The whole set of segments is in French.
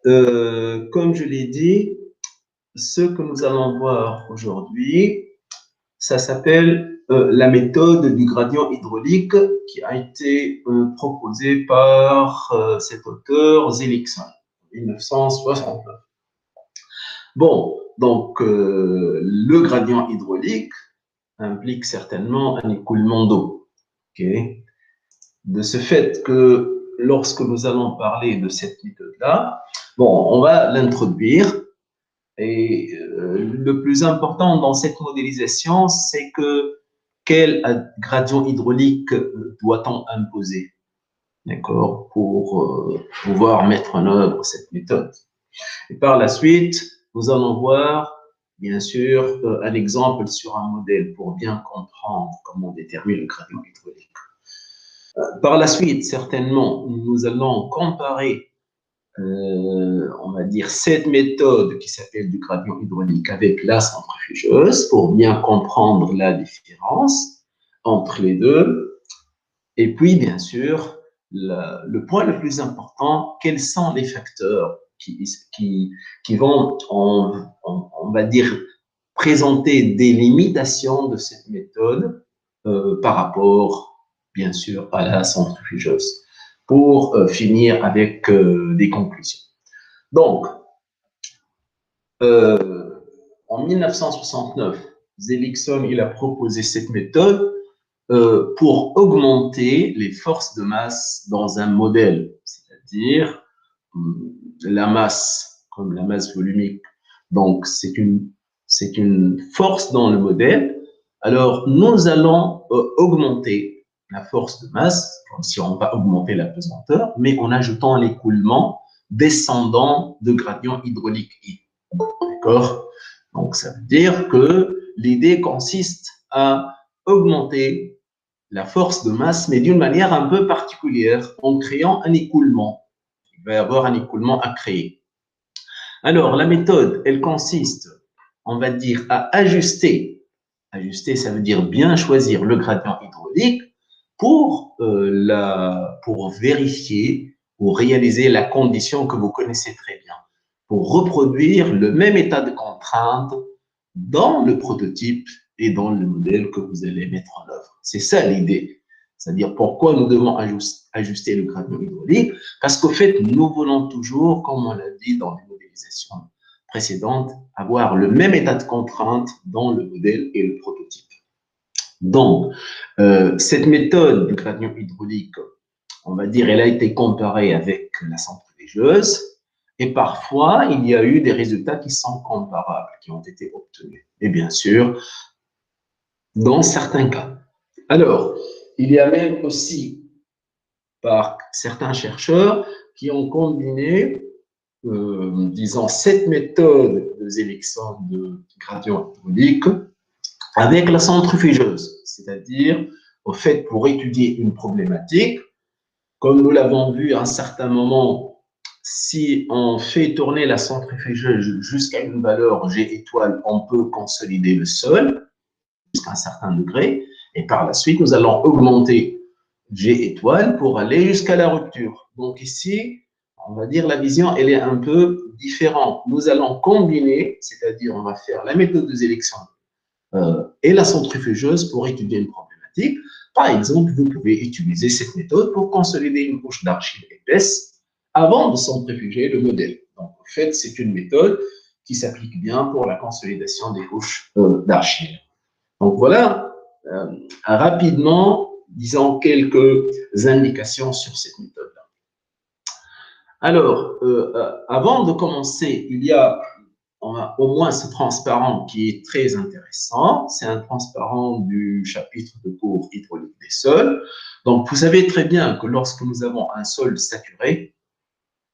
Comme je l'ai dit, ce que nous allons voir aujourd'hui, ça s'appelle la méthode du gradient hydraulique qui a été proposée par cet auteur Zelickson en 1969. Bon, donc le gradient hydraulique implique certainement un écoulement d'eau. Okay. De ce fait que lorsque nous allons parler de cette méthode-là, bon, on va l'introduire. Et le plus important dans cette modélisation, c'est que quel gradient hydraulique doit-on imposer, d'accord, pour pouvoir mettre en œuvre cette méthode. Et par la suite, nous allons voir, bien sûr, un exemple sur un modèle pour bien comprendre comment on détermine le gradient hydraulique. Par la suite, certainement, nous allons comparer on va dire, cette méthode qui s'appelle du gradient hydraulique avec la centrifugeuse pour bien comprendre la différence entre les deux. Et puis, bien sûr, le point le plus important, quels sont les facteurs qui vont, on va dire, présenter des limitations de cette méthode par rapport, bien sûr, à la centrifugeuse pour finir avec des conclusions. Donc, en 1969, Zelickson il a proposé cette méthode pour augmenter les forces de masse dans un modèle, c'est-à-dire la masse, comme la masse volumique. Donc, c'est une force dans le modèle. Alors, nous allons augmenter la force de masse, comme si on va augmenter la pesanteur, mais en ajoutant l'écoulement descendant de gradient hydraulique I. D'accord? Donc, ça veut dire que l'idée consiste à augmenter la force de masse, mais d'une manière un peu particulière, en créant un écoulement. Il va y avoir un écoulement à créer. Alors, la méthode, elle consiste, on va dire, à ajuster. Ajuster, ça veut dire bien choisir le gradient hydraulique pour vérifier ou réaliser la condition que vous connaissez très bien, pour reproduire le même état de contrainte dans le prototype et dans le modèle que vous allez mettre en œuvre. C'est ça l'idée. C'est-à-dire pourquoi nous devons ajuster le gradient hydraulique, parce qu'au fait, nous voulons toujours, comme on l'a dit dans les modélisations précédentes, avoir le même état de contrainte dans le modèle et le prototype. Donc, cette méthode du gradient hydraulique, on va dire, elle a été comparée avec la centrifugeuse et parfois, il y a eu des résultats qui sont comparables, qui ont été obtenus. Et bien sûr, dans certains cas. Alors, il y a même aussi, par certains chercheurs, qui ont combiné, disons, cette méthode de Zelickson de gradient hydraulique avec la centrifugeuse, c'est-à-dire, au fait, pour étudier une problématique, comme nous l'avons vu à un certain moment, si on fait tourner la centrifugeuse jusqu'à une valeur G étoile, on peut consolider le sol jusqu'à un certain degré, et par la suite, nous allons augmenter G étoile pour aller jusqu'à la rupture. Donc ici, on va dire la vision, elle est un peu différente. Nous allons combiner, c'est-à-dire on va faire la méthode de sélection et la centrifugeuse pour étudier une problématique. Par exemple, vous pouvez utiliser cette méthode pour consolider une couche d'argile épaisse avant de centrifuger le modèle. Donc, en fait, c'est une méthode qui s'applique bien pour la consolidation des couches d'argile. Donc, voilà rapidement, disons, quelques indications sur cette méthode-là. Alors, avant de commencer, il y a on a au moins ce transparent qui est très intéressant. C'est un transparent du chapitre de cours hydraulique des sols. Donc, vous savez très bien que lorsque nous avons un sol saturé,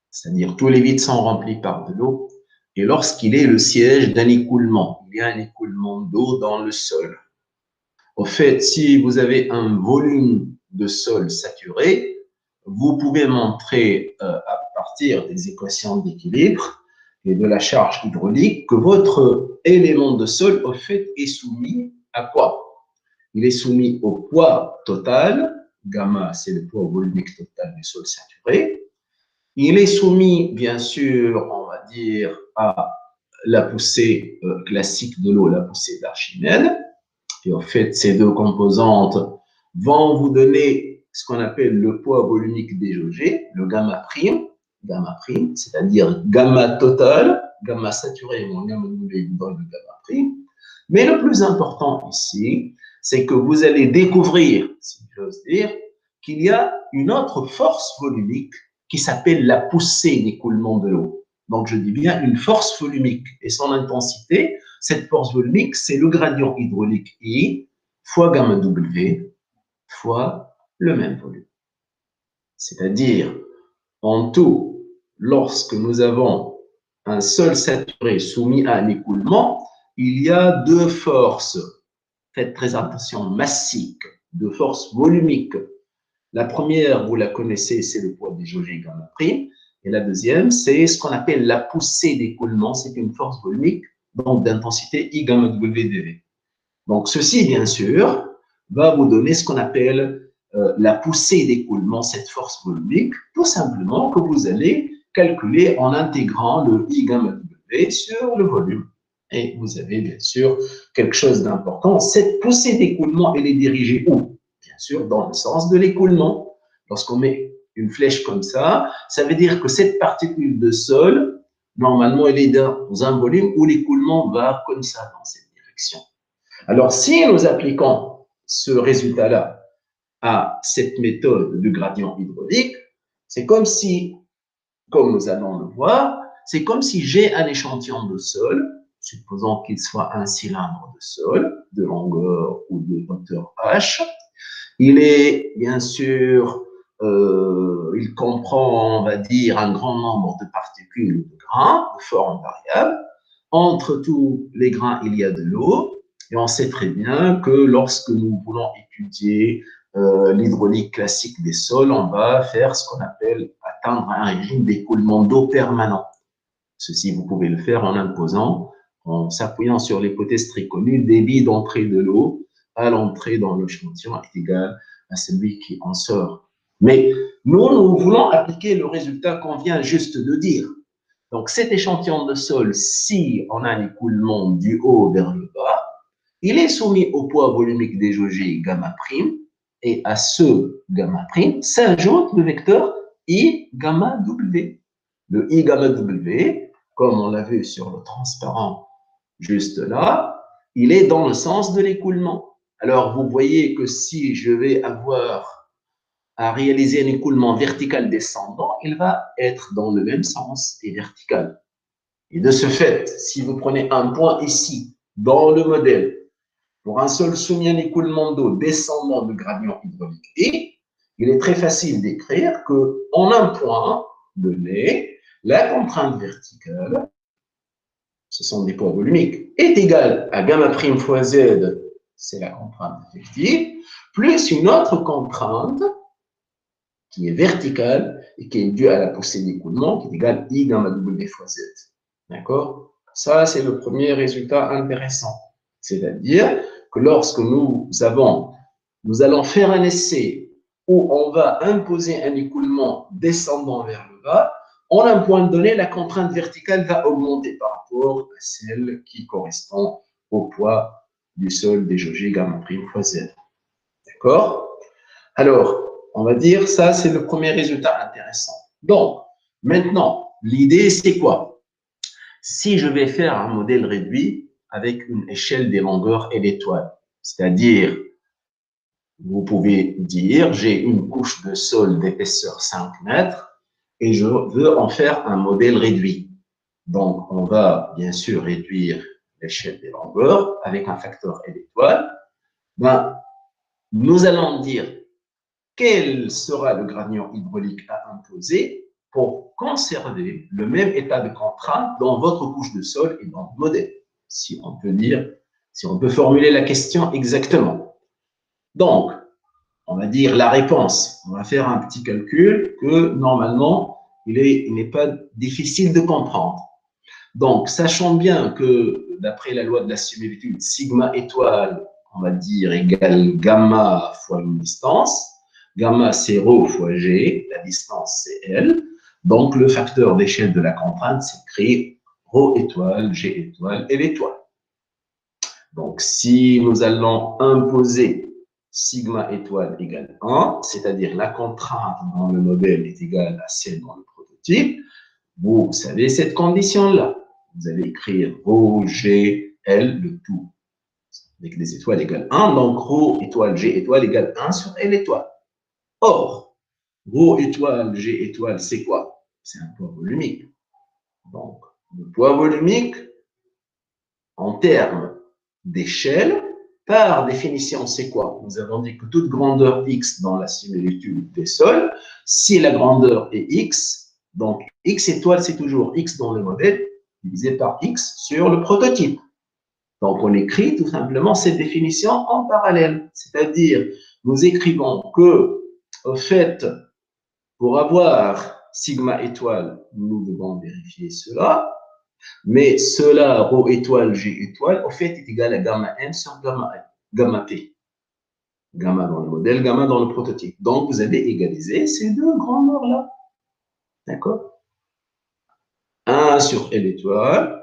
c'est-à-dire tous les vides sont remplis par de l'eau, et lorsqu'il est le siège d'un écoulement, il y a un écoulement d'eau dans le sol. Au fait, si vous avez un volume de sol saturé, vous pouvez montrer à partir des équations d'équilibre et de la charge hydraulique que votre élément de sol, au fait, est soumis à quoi? Il est soumis au poids total, gamma, c'est le poids volumique total du sol saturé, Il est soumis, bien sûr, on va dire, à la poussée classique de l'eau, la poussée d'Archimède. Et en fait, ces deux composantes vont vous donner ce qu'on appelle le poids volumique déjaugé, le gamma prime, c'est-à-dire gamma total, gamma saturé et mon gamma doublé dans le gamma prime. Mais le plus important ici, c'est que vous allez découvrir, si j'ose dire, qu'il y a une autre force volumique qui s'appelle la poussée d'écoulement de l'eau. Donc, je dis bien une force volumique et son intensité. Cette force volumique, c'est le gradient hydraulique I fois gamma W fois le même volume. C'est-à-dire, en tout, lorsque nous avons un sol saturé soumis à un écoulement, il y a deux forces, faites très attention, massiques, deux forces volumiques. La première, vous la connaissez, c'est le poids déjaugé gamma prime. Et la deuxième, c'est ce qu'on appelle la poussée d'écoulement. C'est une force volumique, donc d'intensité I gamma WdV. Donc, ceci, bien sûr, va vous donner ce qu'on appelle la poussée d'écoulement, cette force volumique, tout simplement que vous allez calculer en intégrant le I gamma W sur le volume. Et vous avez bien sûr quelque chose d'important. Cette poussée d'écoulement, elle est dirigée où? Bien sûr, dans le sens de l'écoulement. Lorsqu'on met une flèche comme ça veut dire que cette particule de sol, normalement, elle est dans un volume où l'écoulement va comme ça, dans cette direction. Alors, si nous appliquons ce résultat-là à cette méthode de gradient hydraulique, c'est comme si, comme nous allons le voir, c'est comme si j'ai un échantillon de sol, supposons qu'il soit un cylindre de sol, de longueur ou de hauteur h. Il est, bien sûr, il comprend, on va dire, un grand nombre de particules de grains de forme variable. Entre tous les grains, il y a de l'eau. Et on sait très bien que lorsque nous voulons étudier l'hydraulique classique des sols, on va faire ce qu'on appelle atteindre un régime d'écoulement d'eau permanent. Ceci, vous pouvez le faire en imposant, en s'appuyant sur l'hypothèse très connue, débit d'entrée de l'eau à l'entrée dans l'échantillon est égal à celui qui en sort. Mais nous voulons appliquer le résultat qu'on vient juste de dire. Donc, cet échantillon de sol, si on a un écoulement du haut vers le bas, il est soumis au poids volumique déjaugé gamma prime, et à ce gamma prime s'ajoute le vecteur I gamma W. Le I gamma W, comme on l'a vu sur le transparent juste là, il est dans le sens de l'écoulement. Alors, vous voyez que si je vais avoir à réaliser un écoulement vertical descendant, il va être dans le même sens et vertical. Et de ce fait, si vous prenez un point ici, dans le modèle, pour un sol soumis à un écoulement d'eau descendant de gradient hydraulique I, il est très facile d'écrire qu'en un point donné, la contrainte verticale, ce sont des poids volumiques, est égale à gamma prime fois Z, c'est la contrainte effective, plus une autre contrainte qui est verticale et qui est due à la poussée d'écoulement, qui est égale I gamma W fois Z. D'accord? Ça, c'est le premier résultat intéressant. C'est-à-dire que lorsque nous allons faire un essai où on va imposer un écoulement descendant vers le bas, en un point donné, la contrainte verticale va augmenter par rapport à celle qui correspond au poids du sol déjaugé gamma prime fois Z. D'accord? Alors, on va dire ça, c'est le premier résultat intéressant. Donc, maintenant, l'idée, c'est quoi? Si je vais faire un modèle réduit avec une échelle des longueurs et d'étoiles, c'est-à-dire, vous pouvez dire, j'ai une couche de sol d'épaisseur 5 mètres et je veux en faire un modèle réduit. Donc, on va bien sûr réduire l'échelle des longueurs avec un facteur L étoile. Ben, nous allons dire quel sera le gradient hydraulique à imposer pour conserver le même état de contrainte dans votre couche de sol et dans le modèle, si on peut dire, si on peut formuler la question exactement. Donc, on va dire la réponse. On va faire un petit calcul que normalement, il n'est pas difficile de comprendre. Donc, sachant bien que d'après la loi de la similitude, sigma étoile, on va dire, égale gamma fois une distance. Gamma, c'est ρ fois g, la distance, c'est L. Donc, le facteur d'échelle de la contrainte s'écrit ρ étoile, G étoile et l'étoile. Donc, si nous allons imposer sigma étoile égale 1, c'est-à-dire la contrainte dans le modèle est égale à celle dans le prototype, vous savez cette condition-là. Vous allez écrire ρ, G, L, le tout avec des étoiles égale 1. Donc, ρ étoile, G étoile égale 1 sur L étoile. Or, ρ étoile, G étoile, c'est quoi? C'est un poids volumique. Donc, le poids volumique, en termes d'échelle, par définition, c'est quoi? Nous avons dit que toute grandeur x dans la similitude des sols, si la grandeur est x, donc x étoile, c'est toujours x dans le modèle, divisé par x sur le prototype. Donc, on écrit tout simplement cette définition en parallèle. C'est-à-dire, nous écrivons que, au fait, pour avoir sigma étoile, nous devons vérifier cela. Mais cela, ρ étoile, G étoile, au fait, est égal à gamma n sur gamma p. Gamma dans le modèle, gamma dans le prototype. Donc, vous allez égaliser ces deux grandeurs-là. D'accord? 1 sur L étoile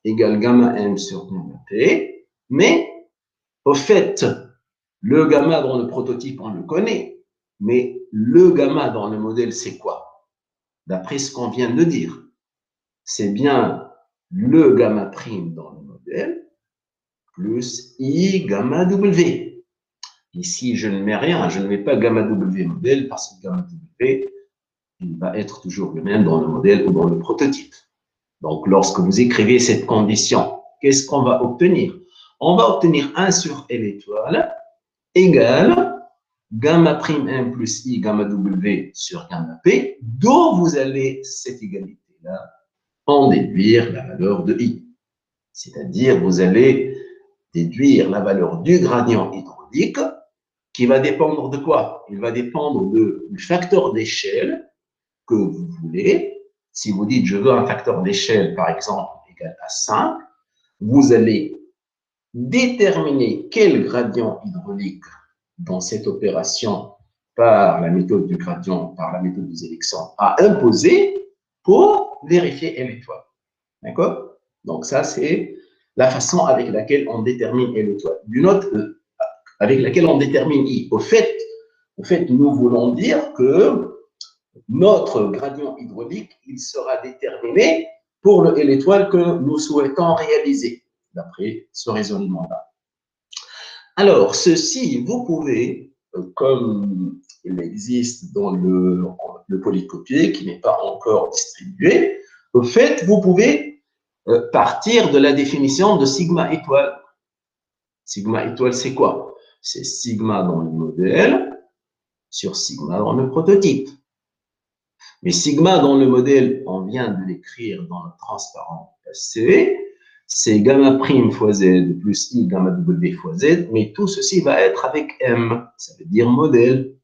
égale gamma m sur gamma p. Mais, au fait, le gamma dans le prototype, on le connaît. Mais le gamma dans le modèle, c'est quoi? D'après ce qu'on vient de dire, c'est bien le gamma prime dans le modèle plus I gamma W. Ici, je ne mets rien, je ne mets pas gamma W modèle parce que gamma W, il va être toujours le même dans le modèle ou dans le prototype. Donc, lorsque vous écrivez cette condition, qu'est-ce qu'on va obtenir? On va obtenir 1 sur L étoile égale gamma prime 1 plus I gamma W sur gamma P, dont vous allez cette égalité-là en déduire la valeur de I. C'est-à-dire, vous allez déduire la valeur du gradient hydraulique qui va dépendre de quoi? Il va dépendre du facteur d'échelle que vous voulez. Si vous dites, je veux un facteur d'échelle, par exemple, égal à 5, vous allez déterminer quel gradient hydraulique dans cette opération par la méthode du gradient, par la méthode des élections, à imposer pour vérifier L étoile. D'accord? Donc, ça, c'est la façon avec laquelle on détermine L étoile. D'une autre, avec laquelle on détermine I. Au fait, nous voulons dire que notre gradient hydraulique, il sera déterminé pour le L étoile que nous souhaitons réaliser, d'après ce raisonnement-là. Alors, ceci, vous pouvez, comme il existe dans le polycopier, qui n'est pas encore distribué, au fait, vous pouvez partir de la définition de sigma étoile. Sigma étoile, c'est quoi? C'est sigma dans le modèle sur sigma dans le prototype. Mais sigma dans le modèle, on vient de l'écrire dans le transparent passé, c'est gamma prime fois z plus i gamma w fois z, mais tout ceci va être avec m, ça veut dire modèle.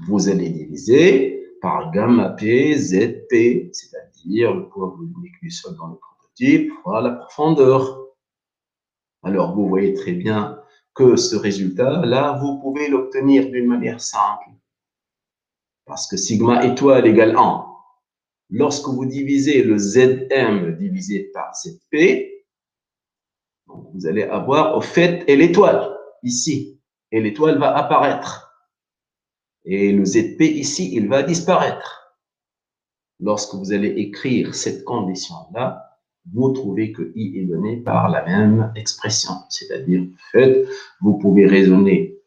Vous allez diviser par gamma p zp, c'est-à-dire le poids volumique du sol dans le prototype fois la profondeur. Alors, vous voyez très bien que ce résultat-là, vous pouvez l'obtenir d'une manière simple. Parce que sigma étoile égale 1. Lorsque vous divisez le Zm divisé par Zp, vous allez avoir au fait et l'étoile ici. Et l'étoile va apparaître. Et le Zp ici, il va disparaître. Lorsque vous allez écrire cette condition-là, vous trouvez que I est donné par la même expression. C'est-à-dire, en fait, vous pouvez raisonner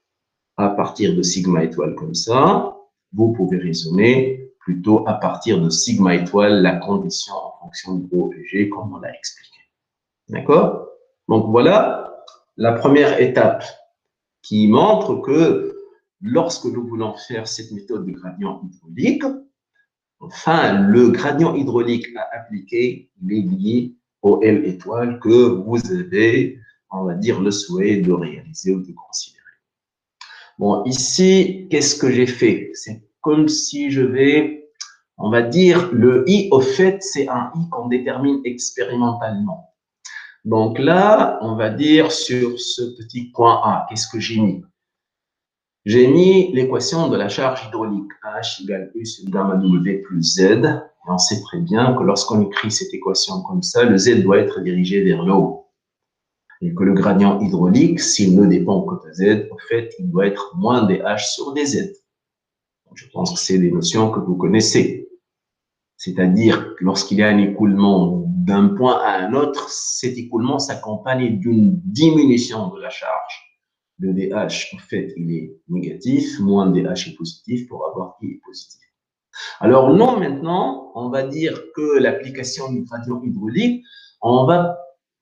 à partir de sigma étoile comme ça. Vous pouvez raisonner plutôt à partir de sigma étoile, la condition en fonction de ρ et G, comme on l'a expliqué. D'accord? Donc, voilà la première étape qui montre que lorsque nous voulons faire cette méthode de gradient hydraulique, enfin, le gradient hydraulique à appliquer, il est lié au L étoile que vous avez, on va dire, le souhait de réaliser ou de considérer. Bon, ici, qu'est-ce que j'ai fait? C'est comme si je vais, on va dire, le I, au fait, c'est un I qu'on détermine expérimentalement. Donc là, on va dire sur ce petit point A, qu'est-ce que j'ai mis? J'ai mis l'équation de la charge hydraulique H égale U sur gamma W plus Z. Et on sait très bien que lorsqu'on écrit cette équation comme ça, le Z doit être dirigé vers le haut. Et que le gradient hydraulique, s'il ne dépend que de Z, en fait, il doit être moins dH sur dZ. Donc, je pense que c'est des notions que vous connaissez. C'est-à-dire que lorsqu'il y a un écoulement d'un point à un autre, cet écoulement s'accompagne d'une diminution de la charge. Le dH, en fait, il est négatif, moins dH est positif pour avoir I est positif. Alors, nous, maintenant, on va dire que l'application du gradient hydraulique, on va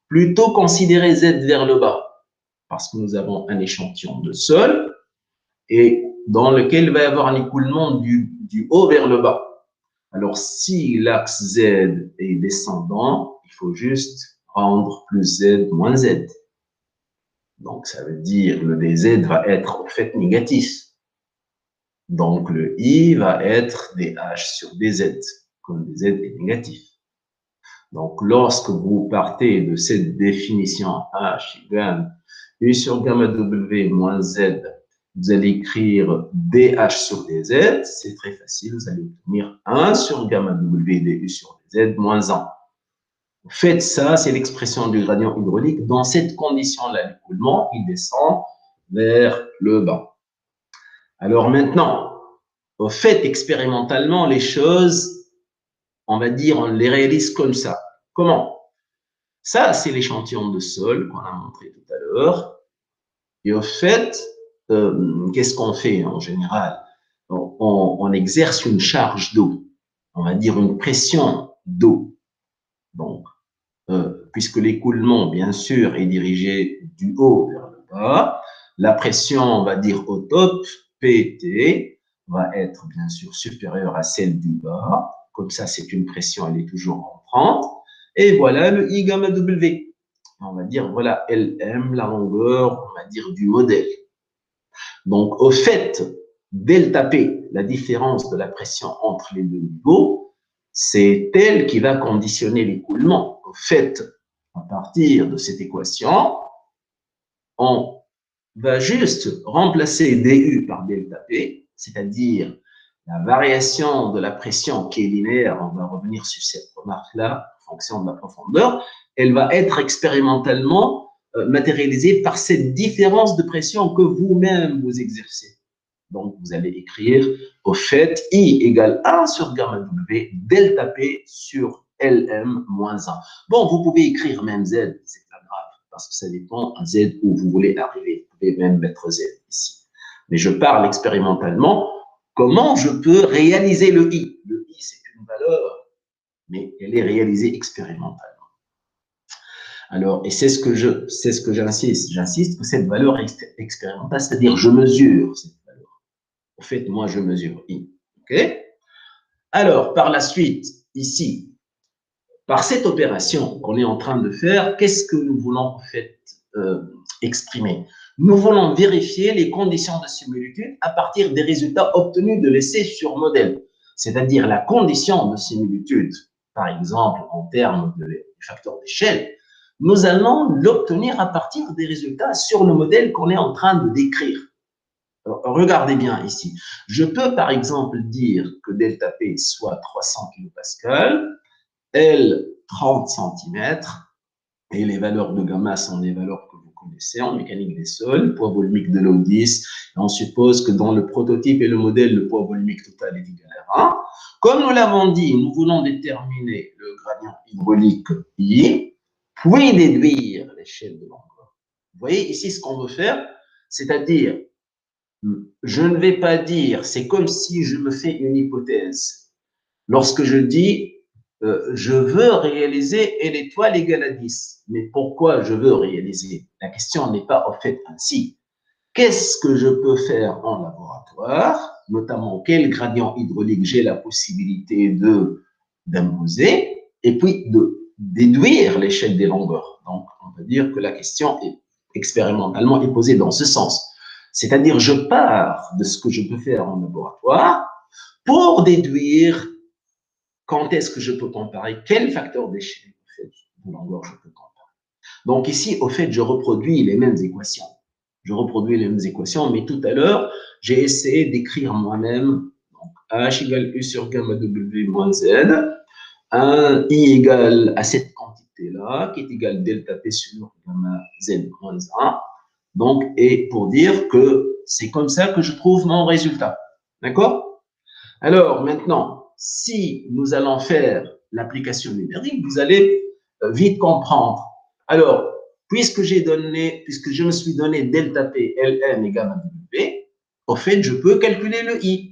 plutôt considérer Z vers le bas, parce que nous avons un échantillon de sol et dans lequel il va y avoir un écoulement du haut vers le bas. Alors, si l'axe Z est descendant, il faut juste rendre plus Z moins Z. Donc, ça veut dire que le dZ va être en fait négatif. Donc, le I va être dH sur dZ, comme dZ est négatif. Donc, lorsque vous partez de cette définition H égale U sur gamma W moins Z, vous allez écrire dH sur dZ, c'est très facile, vous allez obtenir 1 sur gamma W du sur dZ moins 1. Faites ça, c'est l'expression du gradient hydraulique. Dans cette condition-là, l'écoulement, il descend vers le bas. Alors maintenant, au fait, expérimentalement, les choses, on va dire, on les réalise comme ça. Comment? Ça, c'est l'échantillon de sol qu'on a montré tout à l'heure. Et au fait, qu'est-ce qu'on fait en général? On exerce une charge d'eau, on va dire une pression d'eau. Donc, puisque l'écoulement, bien sûr, est dirigé du haut vers le bas, la pression, on va dire au top, PT, va être bien sûr supérieure à celle du bas. Comme ça, c'est une pression, elle est toujours entrante. Et voilà le I gamma W. On va dire, voilà LM, la longueur, on va dire, du modèle. Donc, au fait, delta P, la différence de la pression entre les deux niveaux, c'est elle qui va conditionner l'écoulement. Au fait, à partir de cette équation, on va juste remplacer du par delta P, c'est-à-dire la variation de la pression qui est linéaire, on va revenir sur cette remarque-là, en fonction de la profondeur, elle va être expérimentalement matérialisée par cette différence de pression que vous-même vous exercez. Donc, vous allez écrire, au fait, I égale 1 sur gamma W, delta P sur LM moins 1. Bon, vous pouvez écrire même Z, c'est pas grave, parce que ça dépend à Z où vous voulez arriver. Vous pouvez même mettre Z ici. Mais je parle expérimentalement, comment je peux réaliser le I? Le I, c'est une valeur, mais elle est réalisée expérimentalement. Alors, et c'est ce que j'insiste. J'insiste que cette valeur expérimentale, c'est-à-dire je mesure cette valeur. En fait, moi, je mesure I. OK? Alors, par la suite, ici, par cette opération qu'on est en train de faire, qu'est-ce que nous voulons en fait exprimer? Nous voulons vérifier les conditions de similitude à partir des résultats obtenus de l'essai sur modèle, c'est-à-dire la condition de similitude, par exemple en termes de facteurs d'échelle, nous allons l'obtenir à partir des résultats sur le modèle qu'on est en train de décrire. Alors, regardez bien ici. Je peux par exemple dire que delta P soit 300 kPa, L 30 cm, et les valeurs de gamma sont des valeurs que vous connaissez en mécanique des sols, poids volumique de l'eau 10, et on suppose que dans le prototype et le modèle, le poids volumique total est égal à 1. Comme nous l'avons dit, nous voulons déterminer le gradient hydraulique I, puis déduire l'échelle de longueur. Vous voyez ici ce qu'on veut faire, c'est-à-dire, je ne vais pas dire, c'est comme si je me fais une hypothèse. Lorsque je dis je veux réaliser L étoile égale à 10. Mais pourquoi je veux réaliser? La question n'est pas en fait ainsi. Qu'est-ce que je peux faire en laboratoire, notamment quel gradient hydraulique j'ai la possibilité d'imposer, et puis de déduire l'échelle des longueurs. Donc, on peut dire que la question est expérimentalement est posée dans ce sens. C'est-à-dire, je pars de ce que je peux faire en laboratoire pour déduire quand est-ce que je peux comparer, quel facteur d'échelle en fait, de longueur je peux comparer. Donc ici, au fait, je reproduis les mêmes équations. Je reproduis les mêmes équations, mais tout à l'heure, j'ai essayé d'écrire moi-même H égale U sur gamma W moins Z, un I égale à cette quantité-là, qui est égale delta P sur gamma Z moins 1. Donc, et pour dire que c'est comme ça que je trouve mon résultat. D'accord? Alors, maintenant, si nous allons faire l'application numérique, vous allez vite comprendre. Alors, puisque je me suis donné delta P, Ln et gamma W, au fait, je peux calculer le I.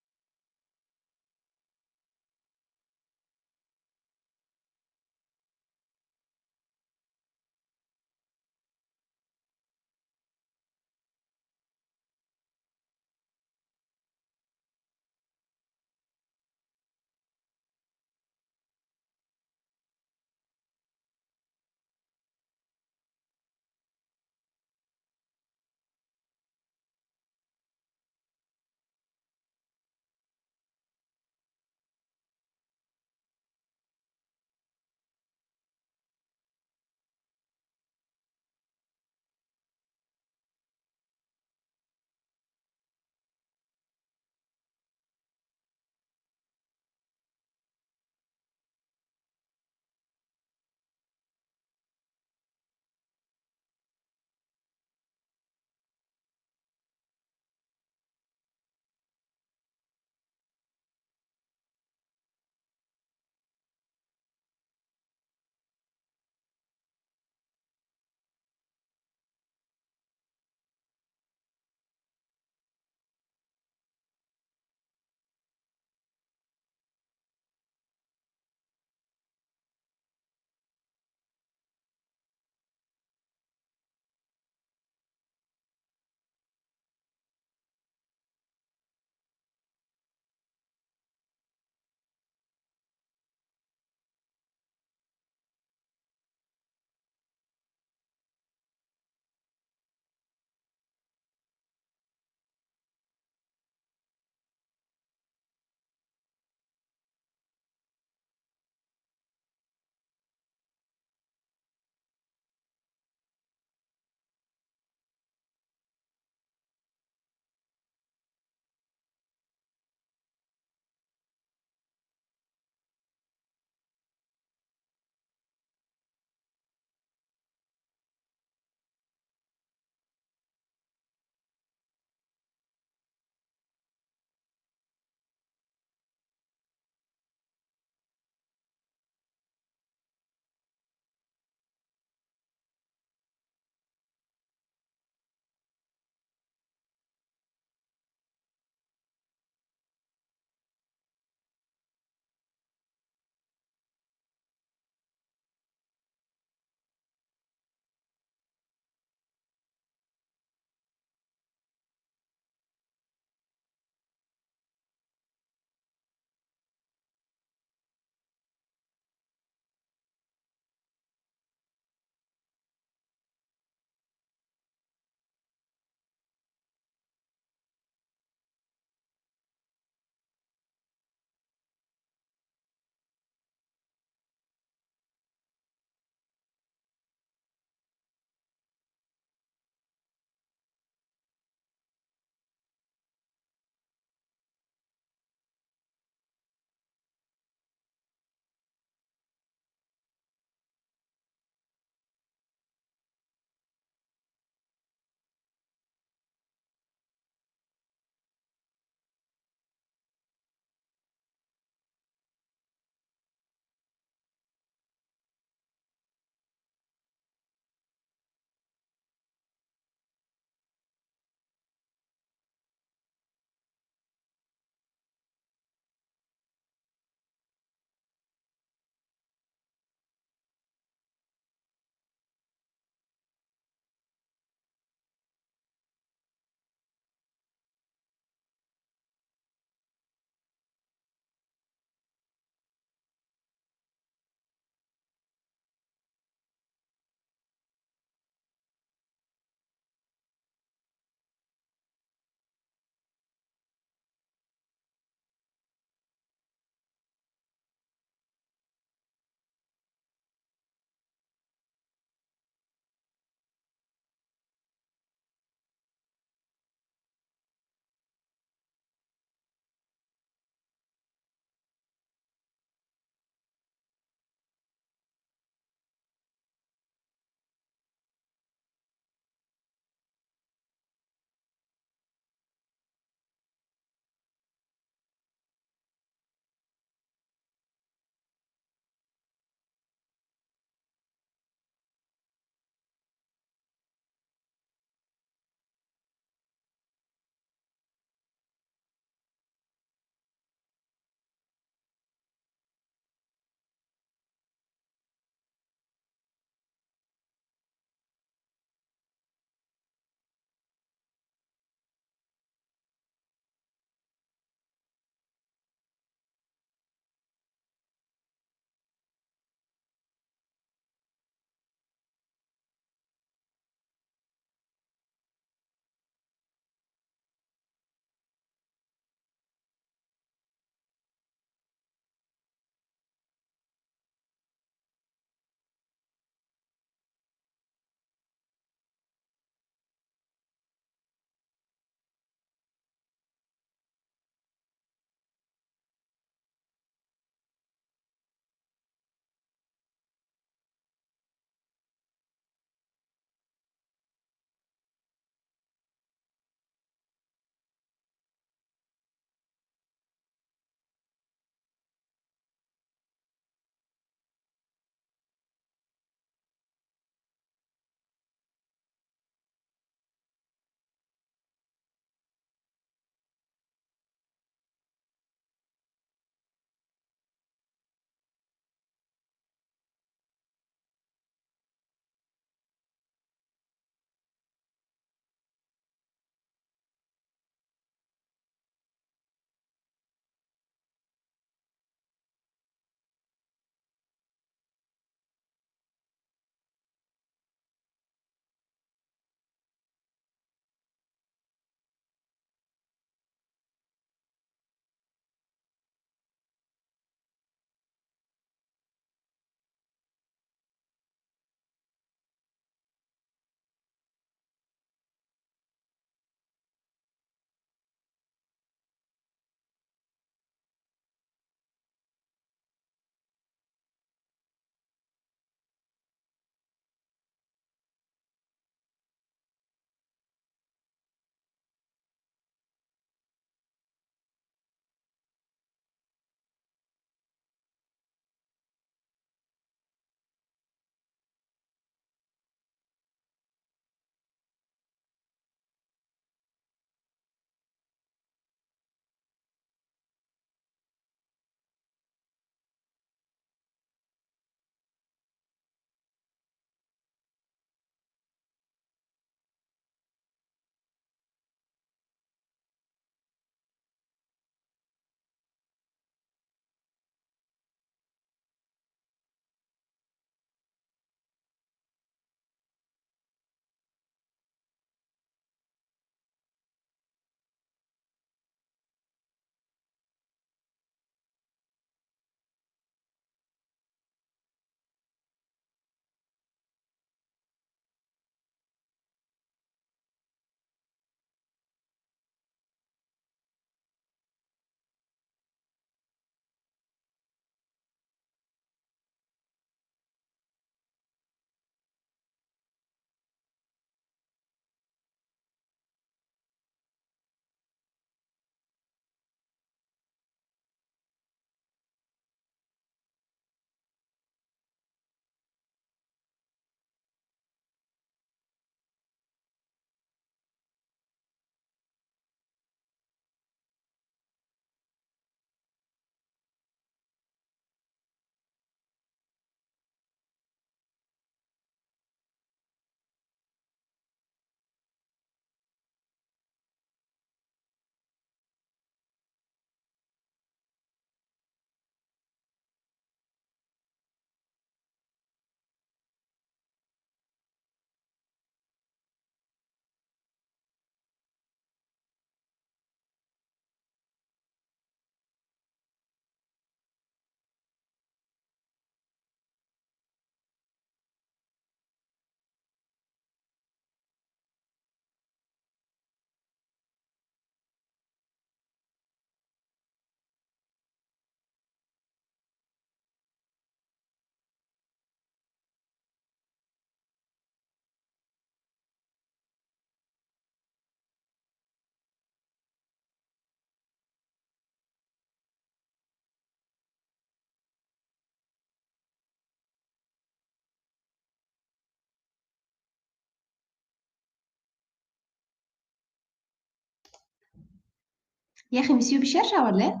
يا اخي مسيو بيشرشع ولا ايه؟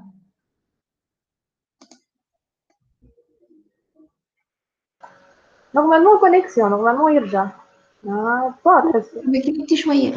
نورمالمون كونيكسيون نورمالمون يرجع با تحسي كتبتي شويه.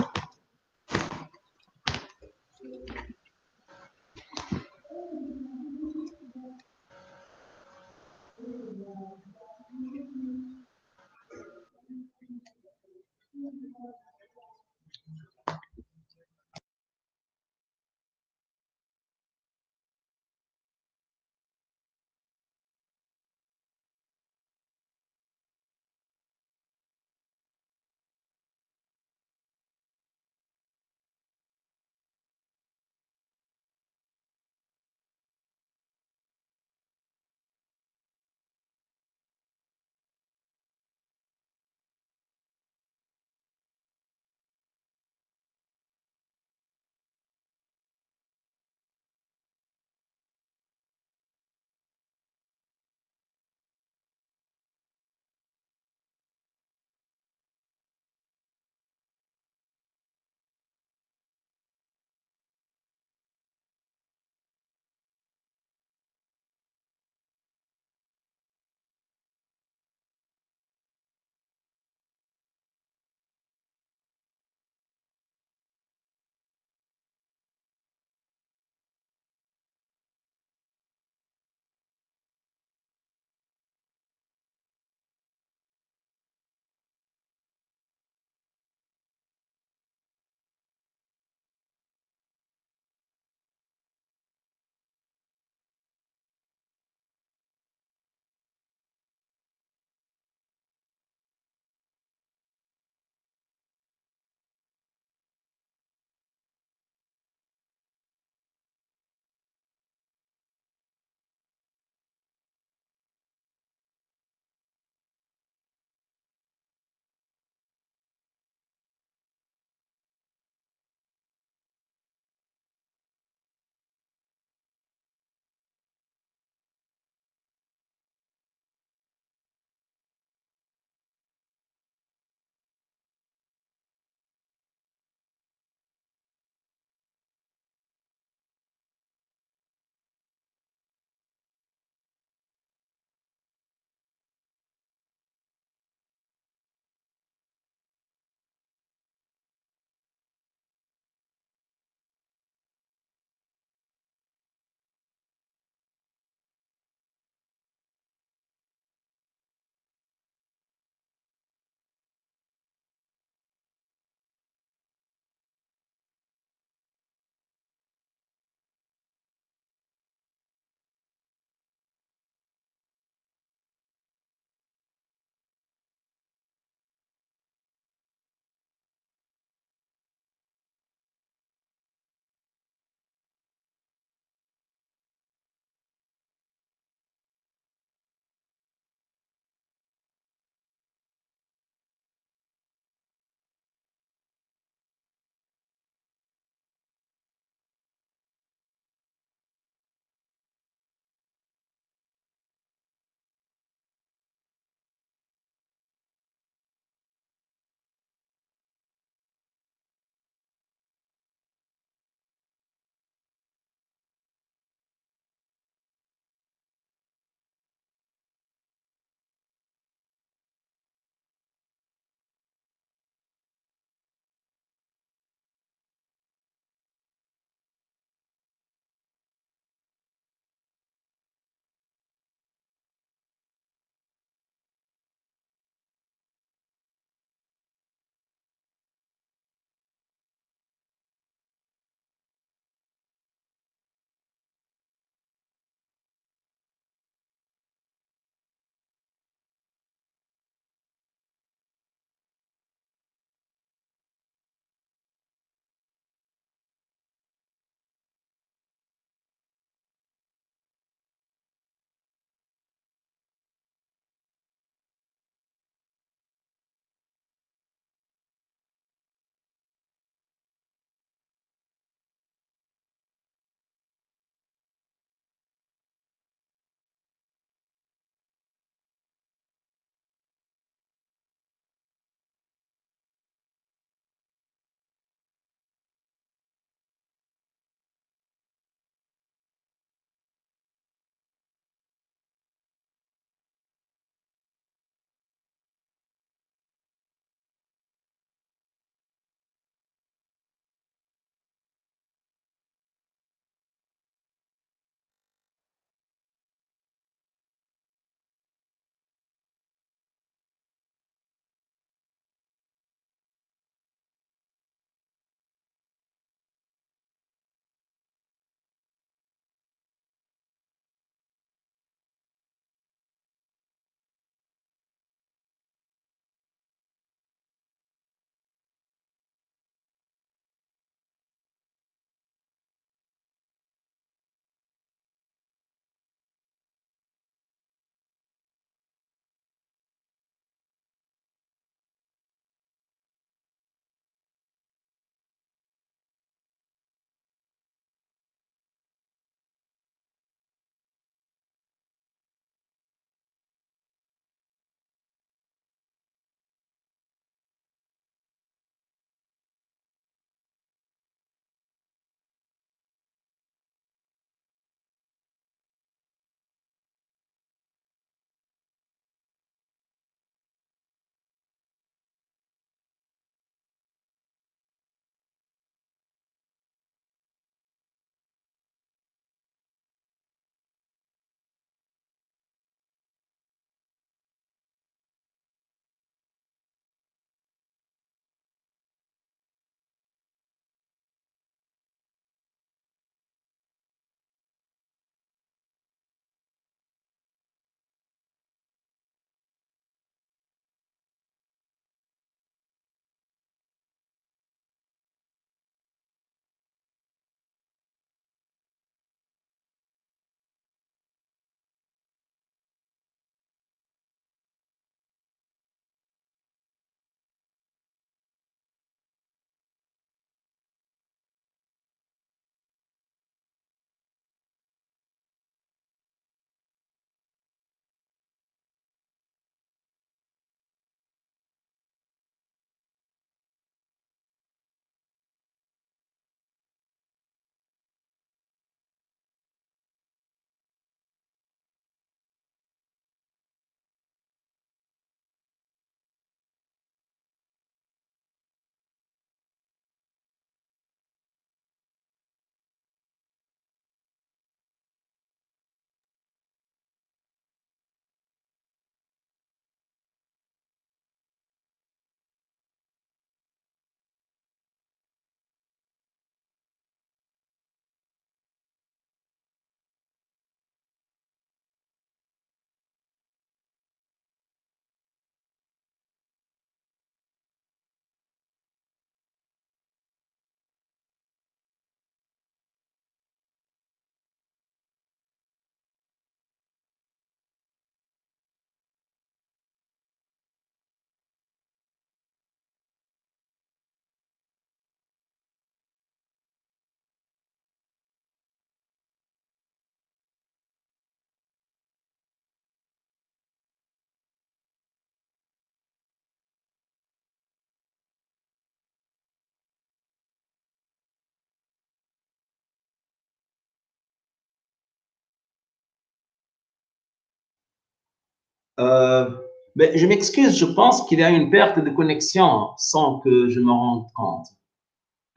Mais je m'excuse, je pense qu'il y a une perte de connexion sans que je me rende compte.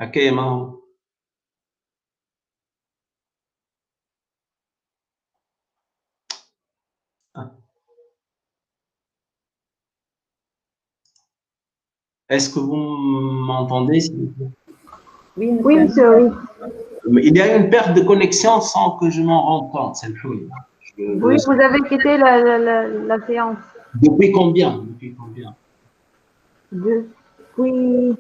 Ok, Mao. Est-ce que vous m'entendez, s'il vous plaît? Oui, monsieur, oui. Il y a une perte de connexion sans que je m'en rende compte, c'est le problème. Oui, vous avez quitté la séance. Depuis combien? Depuis combien? Depuis.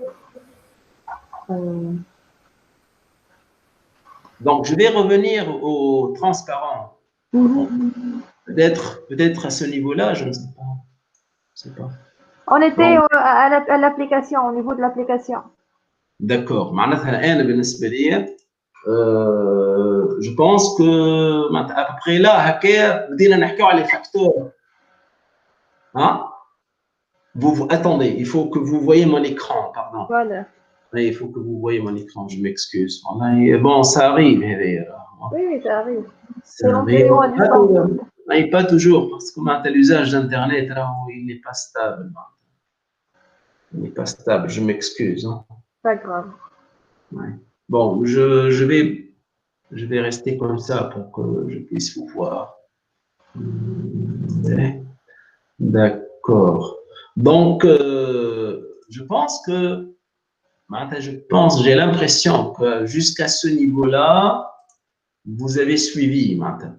Donc, je vais revenir au transparent. Peut-être à ce niveau-là, je ne sais pas. Je ne sais pas. On était Donc, à l'application, au niveau de l'application. d'accord. معناتها أنا بالنسبة لي je pense que à peu près là هكا بدينا نحكيو على les facteurs. Hein? Attendez, il faut que vous voyez mon écran, pardon. Voilà. Oui, il faut que vous voyez mon écran, je m'excuse. Bon, ça arrive. Oui, ça arrive. Ça arrive. Pas toujours, parce que l'usage d'Internet, il n'est pas stable. Il n'est pas stable, je m'excuse. Hein. Pas grave. Ouais. Bon, je vais rester comme ça pour que je puisse vous voir. D'accord. Donc, j'ai l'impression que jusqu'à ce niveau-là, vous avez suivi maintenant.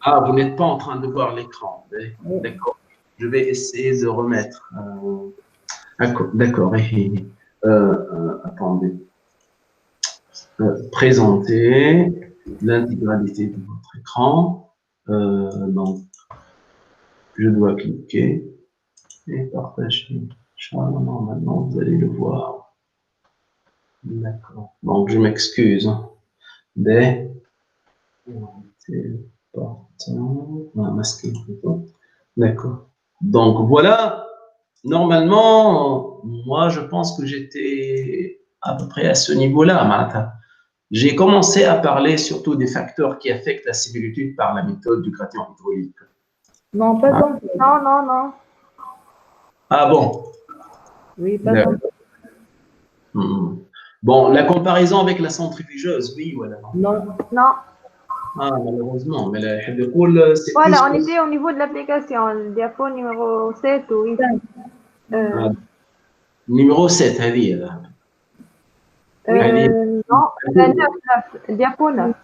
Ah, vous n'êtes pas en train de voir l'écran. D'accord. Je vais essayer de remettre. D'accord. Attendez. Présenter l'intégralité de votre écran. Donc, je dois cliquer et partager. Normalement, vous allez le voir. D'accord. Donc, je m'excuse. Masquer plutôt. D'accord. Donc, voilà. Normalement, moi, je pense que j'étais à peu près à ce niveau-là, Martha. J'ai commencé à parler surtout des facteurs qui affectent la similitude par la méthode du gradient hydraulique. Non, pas encore. Non. Ah bon? Oui, pas encore. Bon, la comparaison avec la centrifugeuse, oui ou alors? Non. Ah, malheureusement. Mais voilà, on était au niveau de l'application, le diapo numéro 7 ou 8. Numéro 7, هذه. Non, la 9, diapo 9.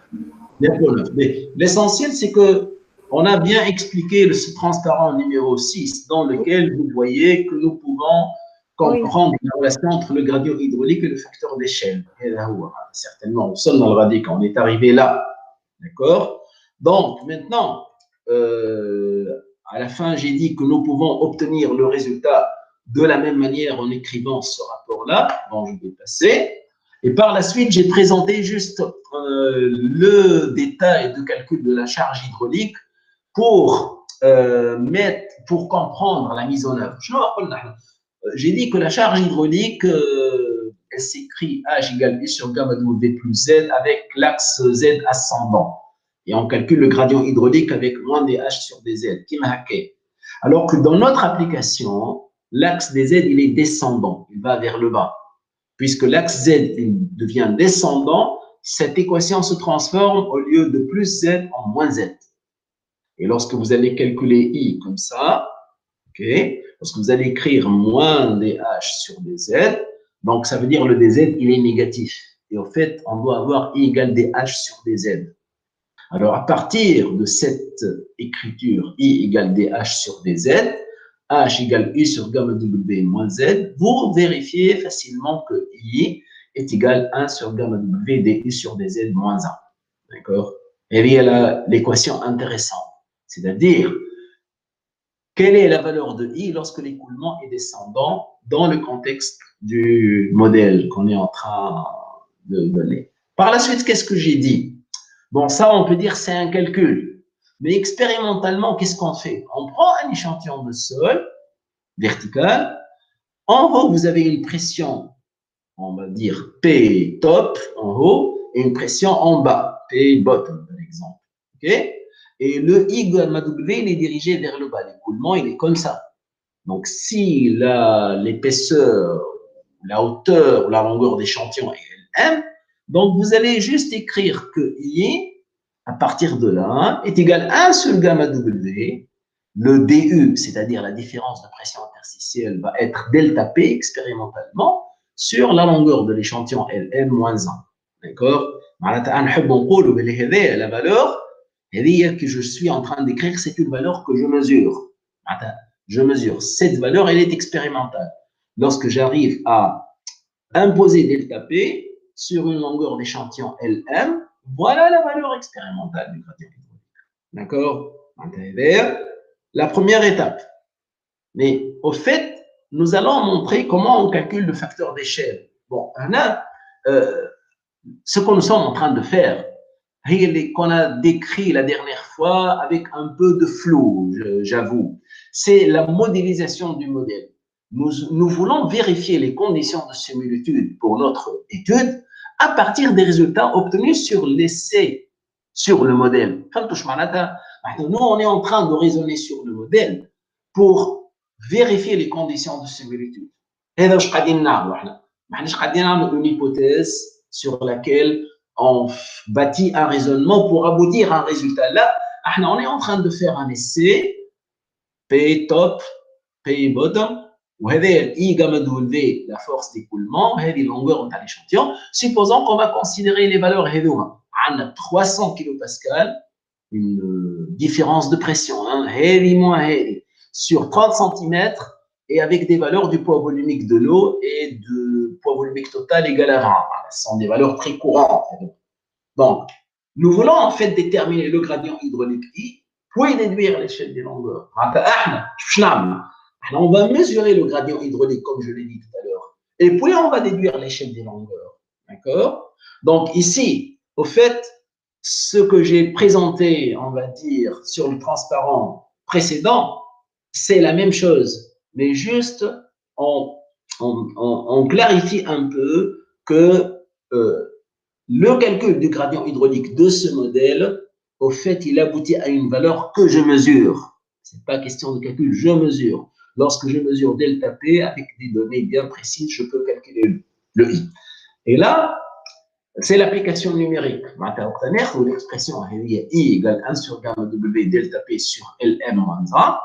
L'essentiel, c'est que on a bien expliqué ce transparent numéro 6 dans lequel vous voyez que nous pouvons comprendre la relation entre le gradient hydraulique et le facteur d'échelle. Et là, certainement, on sonne dans le radical, on est arrivé là. D'accord? Donc, maintenant, à la fin, j'ai dit que nous pouvons obtenir le résultat de la même manière en écrivant ce rapport-là. Bon, je vais passer. Et par la suite, j'ai présenté juste le détail de calcul de la charge hydraulique pour comprendre la mise en œuvre. J'ai dit que la charge hydraulique, elle s'écrit H égale I sur gamma W plus Z avec l'axe Z ascendant. Et on calcule le gradient hydraulique avec moins des H sur des Z, qui m'a hacké. Alors que dans notre application, l'axe des Z, il est descendant, il va vers le bas. Puisque l'axe Z devient descendant, cette équation se transforme au lieu de plus Z en moins Z. Et lorsque vous allez calculer I comme ça, lorsque vous allez écrire moins des H sur des Z, donc ça veut dire le dz, il est négatif. Et au fait, on doit avoir I égale des H sur des Z. Alors, à partir de cette écriture, I égale des H sur des Z, H égale I sur gamma W moins Z, vous vérifiez facilement que I est égal à 1 sur gamma W des I sur des Z moins 1. D'accord? Et il y a l'équation intéressante. C'est-à-dire, quelle est la valeur de I lorsque l'écoulement est descendant dans le contexte du modèle qu'on est en train de donner? Par la suite, qu'est-ce que j'ai dit? Bon, ça, on peut dire c'est un calcul. Mais expérimentalement, qu'est-ce qu'on fait? On prend un échantillon de sol vertical. En haut, vous avez une pression, on va dire P top en haut, et une pression en bas, P bottom, par exemple. OK? Et le I gamma W, il est dirigé vers le bas. L'écoulement, il est comme ça. Donc, si l'épaisseur, la hauteur ou la longueur d'échantillon est M, donc vous allez juste écrire que I, à partir de là, est égal à 1 sur gamma W. Le DU, c'est-à-dire la différence de pression interstitielle, va être delta P expérimentalement sur la longueur de l'échantillon LM moins 1. D'accord? La valeur que je suis en train d'écrire, c'est une valeur que je mesure. Je mesure. Cette valeur, elle est expérimentale. Lorsque j'arrive à imposer delta P sur une longueur d'échantillon LM, voilà la valeur expérimentale du gradient hydraulique. D'accord? La première étape. Mais au fait, nous allons montrer comment on calcule le facteur d'échelle. Bon, là, ce que nous sommes en train de faire, qu'on a décrit la dernière fois avec un peu de flou, j'avoue, c'est la modélisation du modèle. Nous voulons vérifier les conditions de similitude pour notre étude à partir des résultats obtenus sur l'essai, sur le modèle. Nous, on est en train de raisonner sur le modèle pour vérifier les conditions de similitude. Et donc, une hypothèse sur laquelle on bâtit un raisonnement pour aboutir à un résultat. Là, on est en train de faire un essai, P top, P bottom, I gamma W, la force d'écoulement, la longueur de l'échantillon. Supposons qu'on va considérer les valeurs on a 300 kPa, une différence de pression, heavy moins heavy, sur 30 cm et avec des valeurs du poids volumique de l'eau et de poids volumique total égal à 20. Ce sont des valeurs très courantes. Donc, nous voulons en fait déterminer le gradient hydraulique I, puis déduire l'échelle des longueurs. On va mesurer le gradient hydraulique, comme je l'ai dit tout à l'heure, et puis on va déduire l'échelle des longueurs. D'accord? Donc, ici, au fait, ce que j'ai présenté, on va dire, sur le transparent précédent, c'est la même chose, mais juste on clarifie un peu que le calcul du gradient hydraulique de ce modèle, au fait, il aboutit à une valeur que je mesure. Ce n'est pas question de calcul, je mesure. Lorsque je mesure delta P avec des données bien précises, je peux calculer le I. Et là, c'est l'application numérique. Où l'expression I égale 1 sur gamma W delta P sur LM moins 1.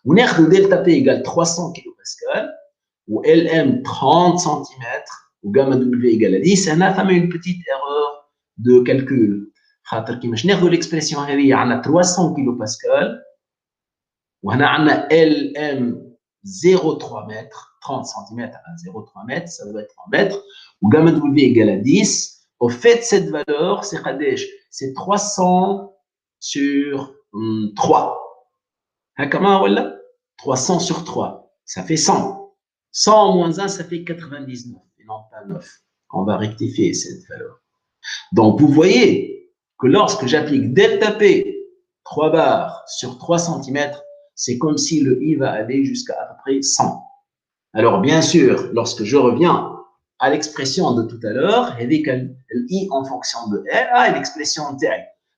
On a delta P égale 300 kPa ou LM 30 cm ou gamma W égale à 10. On a une petite erreur de calcul. L'expression I a 300 kPa ou on a LM 0,3 mètres, 30 cm à 0,3 mètres, ça doit être en mètres, ou gamma W égale à 10. Au fait, cette valeur, c'est 300 sur 3. Comment, voilà? 300 sur 3, ça fait 100. 100 moins 1, ça fait 99, et non pas 9. On va rectifier cette valeur. Donc, vous voyez que lorsque j'applique delta P, 3 bars sur 3 cm, c'est comme si le I va aller jusqu'à à peu près 100. Alors, bien sûr, lorsque je reviens à l'expression de tout à l'heure, I en fonction de L, l'expression T.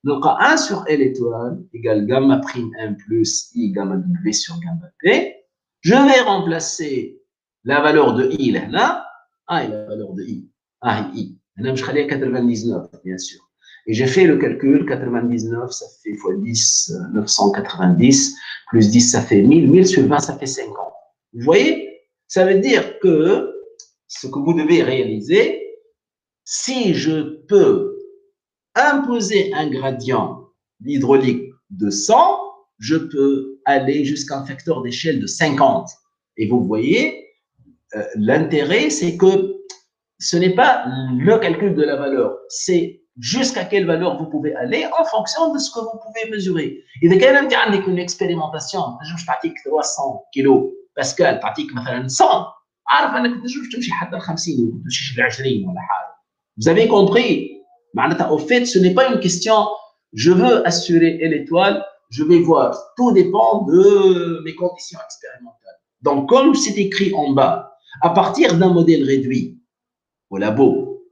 Donc, 1 sur L étoile égale gamma prime 1 plus I gamma W sur gamma P. Je vais remplacer la valeur de I là, et la valeur de I. I. Là, je vais 99, bien sûr. Et j'ai fait le calcul, 99, ça fait x 10, 990, plus 10, ça fait 1000, 1000 sur 20, ça fait 50. Vous voyez? Ça veut dire que ce que vous devez réaliser, si je peux imposer un gradient hydraulique de 100, je peux aller jusqu'à un facteur d'échelle de 50. Et vous voyez, l'intérêt, c'est que ce n'est pas le calcul de la valeur, c'est jusqu'à quelle valeur vous pouvez aller en fonction de ce que vous pouvez mesurer. Et de quelle manière avec une expérimentation, je pratique 300 kg Pascal, pratique 100, vous avez compris? Au fait, ce n'est pas une question, je veux assurer l'étoile, je vais voir. Tout dépend de mes conditions expérimentales. Donc, comme c'est écrit en bas, à partir d'un modèle réduit au labo,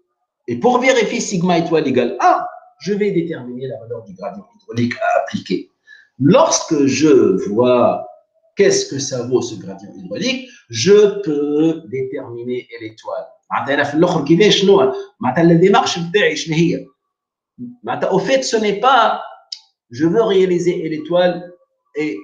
et pour vérifier sigma étoile égale 1, je vais déterminer la valeur du gradient hydraulique à appliquer. Lorsque je vois qu'est-ce que ça vaut ce gradient hydraulique, je peux déterminer l'étoile. La démarche, au fait, ce n'est pas je veux réaliser l'étoile et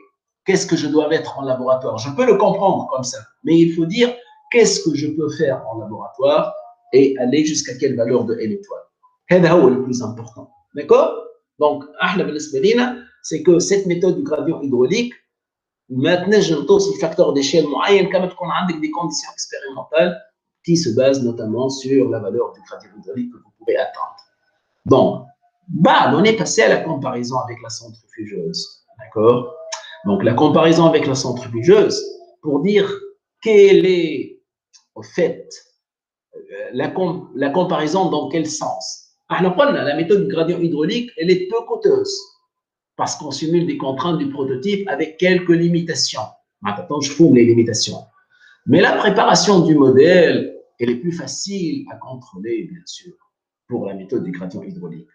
qu'est-ce que je dois mettre en laboratoire. Je peux le comprendre comme ça, mais il faut dire qu'est-ce que je peux faire en laboratoire et aller jusqu'à quelle valeur de l'étoile. C'est le plus important. D'accord? Donc, c'est que cette méthode du gradient hydraulique, maintenant, je note un facteur d'échelle moyen, comme on a des conditions expérimentales qui se basent notamment sur la valeur du gradient hydraulique que vous pouvez atteindre. Donc, on est passé à la comparaison avec la centrifugeuse. D'accord? Donc, la comparaison avec la centrifugeuse, pour dire quelle est, au fait, la comparaison dans quel sens? La méthode du gradient hydraulique, elle est peu coûteuse parce qu'on simule des contraintes du prototype avec quelques limitations. Maintenant, je fous les limitations. Mais la préparation du modèle, elle est plus facile à contrôler, bien sûr, pour la méthode du gradient hydraulique.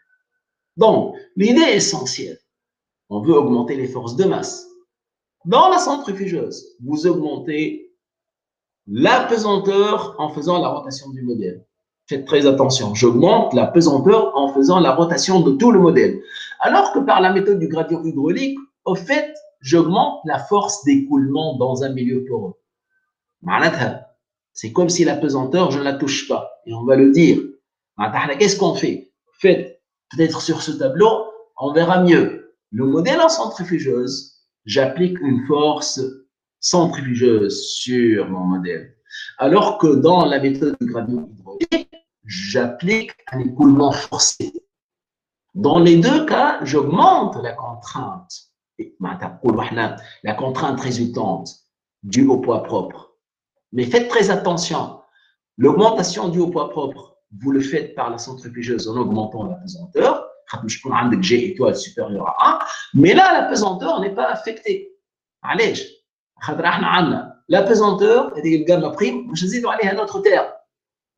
Donc, l'idée essentielle, on veut augmenter les forces de masse. Dans la centrifugeuse, vous augmentez la pesanteur en faisant la rotation du modèle. Faites très attention, j'augmente la pesanteur en faisant la rotation de tout le modèle. Alors que par la méthode du gradient hydraulique, au fait, j'augmente la force d'écoulement dans un milieu poreux. C'est comme si la pesanteur, je ne la touche pas. Et on va le dire. Qu'est-ce qu'on fait? En fait, peut-être sur ce tableau, on verra mieux. Le modèle en centrifugeuse, j'applique une force centrifugeuse sur mon modèle. Alors que dans la méthode du gradient hydraulique, j'applique un écoulement forcé. Dans les deux cas, j'augmente la contrainte. La contrainte résultante due au poids propre. Mais faites très attention. L'augmentation due au poids propre, vous le faites par la centrifugeuse en augmentant la pesanteur. Je prends un G étoile supérieur à 1. Mais là, la pesanteur n'est pas affectée. Allez, la pesanteur, c'est une gamme prime, je vais aller à un autre terme.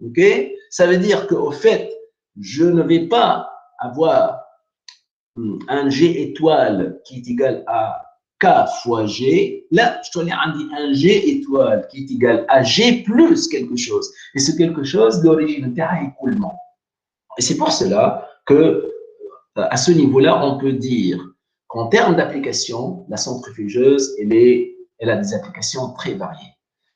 Ok? Ça veut dire qu'au fait, je ne vais pas avoir un G étoile qui est égal à K fois G. Là, je te dis un G étoile qui est égal à G plus quelque chose. Et c'est quelque chose d'origine écoulement. Et c'est pour cela que, à ce niveau-là, on peut dire qu'en termes d'application, la centrifugeuse, elle a des applications très variées.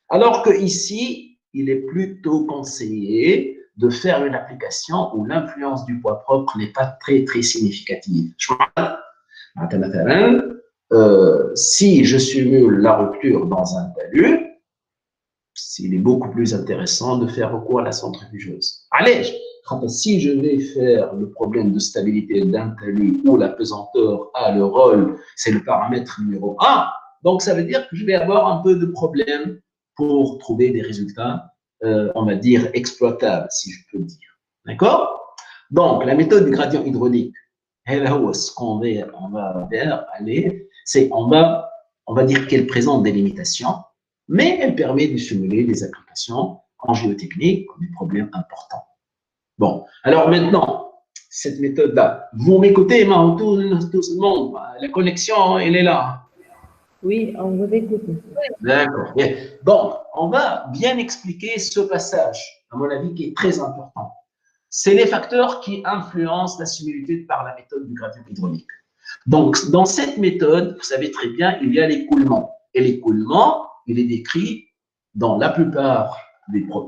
Alors qu'ici, il est plutôt conseillé de faire une application où l'influence du poids propre n'est pas très, très significative. Si je simule la rupture dans un talus, il est beaucoup plus intéressant de faire recours à la centrifugeuse. Allez, si je vais faire le problème de stabilité d'un talus où la pesanteur a le rôle, c'est le paramètre numéro 1, donc ça veut dire que je vais avoir un peu de problème pour trouver des résultats, on va dire, exploitables, si je peux dire. D'accord? Donc, la méthode du gradient hydraulique, ce qu'on va vers aller, c'est on va dire qu'elle présente des limitations, mais elle permet de simuler des applications en géotechnique, des problèmes importants. Bon, alors maintenant, cette méthode-là, vous m'écoutez, tout le monde, la connexion, elle est là. Oui, on vous écoute. D'accord. Donc, on va bien expliquer ce passage, à mon avis, qui est très important. C'est les facteurs qui influencent la similitude par la méthode du gradient hydraulique. Donc, dans cette méthode, vous savez très bien, il y a l'écoulement. Et l'écoulement, il est décrit dans la plupart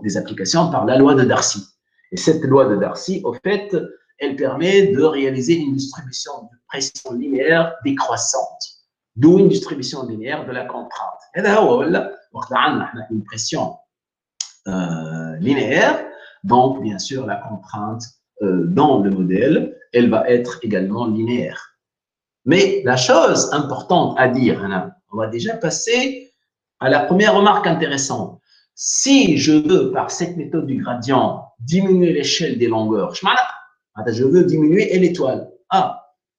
des applications par la loi de Darcy. Et cette loi de Darcy, au fait, elle permet de réaliser une distribution de pression linéaire décroissante. D'où une distribution linéaire de la contrainte. Et là, on a une pression linéaire, donc bien sûr la contrainte dans le modèle, elle va être également linéaire. Mais la chose importante à dire, on va déjà passer à la première remarque intéressante. Si je veux, par cette méthode du gradient, diminuer l'échelle des longueurs, je veux diminuer l'étoile.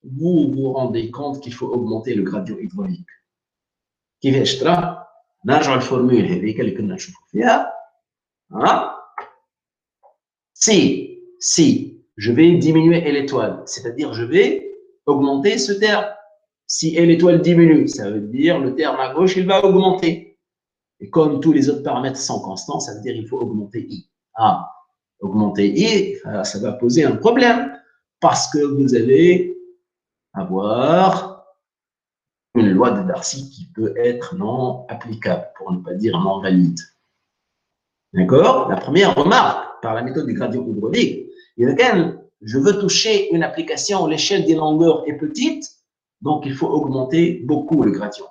Vous vous rendez compte qu'il faut augmenter le gradient hydraulique. كيفاش ترى؟ نرجع الفورمول هذيك اللي كنا نشوفوا فيها. Si je vais diminuer L étoile, c'est-à-dire je vais augmenter ce terme. Si L étoile diminue, ça veut dire le terme à gauche, il va augmenter. Et comme tous les autres paramètres sont constants, ça veut dire qu'il faut augmenter I. Ah, augmenter I, ça va poser un problème parce que vous allez avoir une loi de Darcy qui peut être non applicable, pour ne pas dire non valide. D'accord? La première remarque, par la méthode du gradient hydraulique, je veux toucher une application où l'échelle des longueurs est petite, donc il faut augmenter beaucoup le gradient.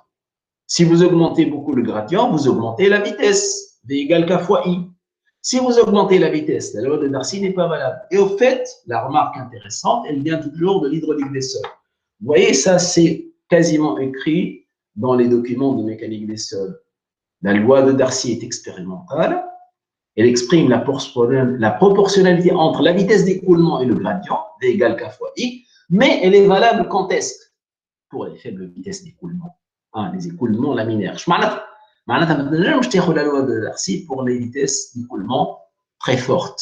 Si vous augmentez beaucoup le gradient, vous augmentez la vitesse, V égale K fois I. Si vous augmentez la vitesse, la loi de Darcy n'est pas valable. Et au fait, la remarque intéressante, elle vient toujours de l'hydraulique des sols. Vous voyez, ça c'est quasiment écrit dans les documents de mécanique des sols. La loi de Darcy est expérimentale. Elle exprime la proportionnalité entre la vitesse d'écoulement et le gradient, V égale K fois I, mais elle est valable quand est-ce? Pour les faibles vitesses d'écoulement. Les écoulements laminaires. La loi de Darcy pour les vitesses d'écoulement très fortes.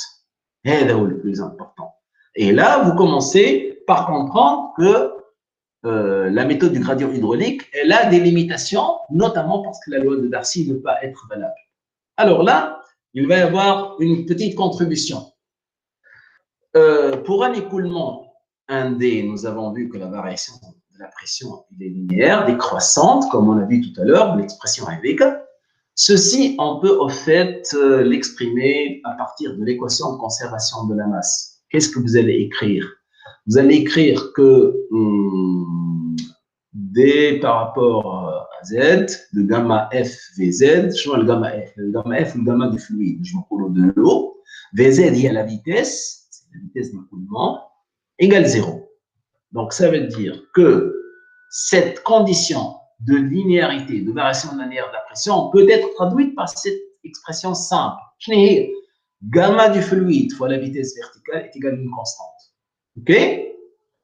C'est le plus important. Et là, vous commencez par comprendre que la méthode du gradient hydraulique, elle a des limitations, notamment parce que la loi de Darcy ne peut pas être valable. Alors là, il va y avoir une petite contribution. Pour un écoulement 1D, nous avons vu que la variation de la pression est linéaire, décroissante, comme on a vu tout à l'heure, l'expression avec. Ceci, on peut au fait l'exprimer à partir de l'équation de conservation de la masse. Qu'est-ce que vous allez écrire? Vous allez écrire que D par rapport à Z, de gamma F Vz, je vois le gamma F ou le gamma du fluide, je me coule de l'eau, Vz il y a la vitesse, c'est la vitesse d'écoulement, égale 0. Donc ça veut dire que cette condition de linéarité, de variation linéaire de la pression peut être traduite par cette expression simple. Gamma du fluide fois la vitesse verticale est égale à une constante. OK?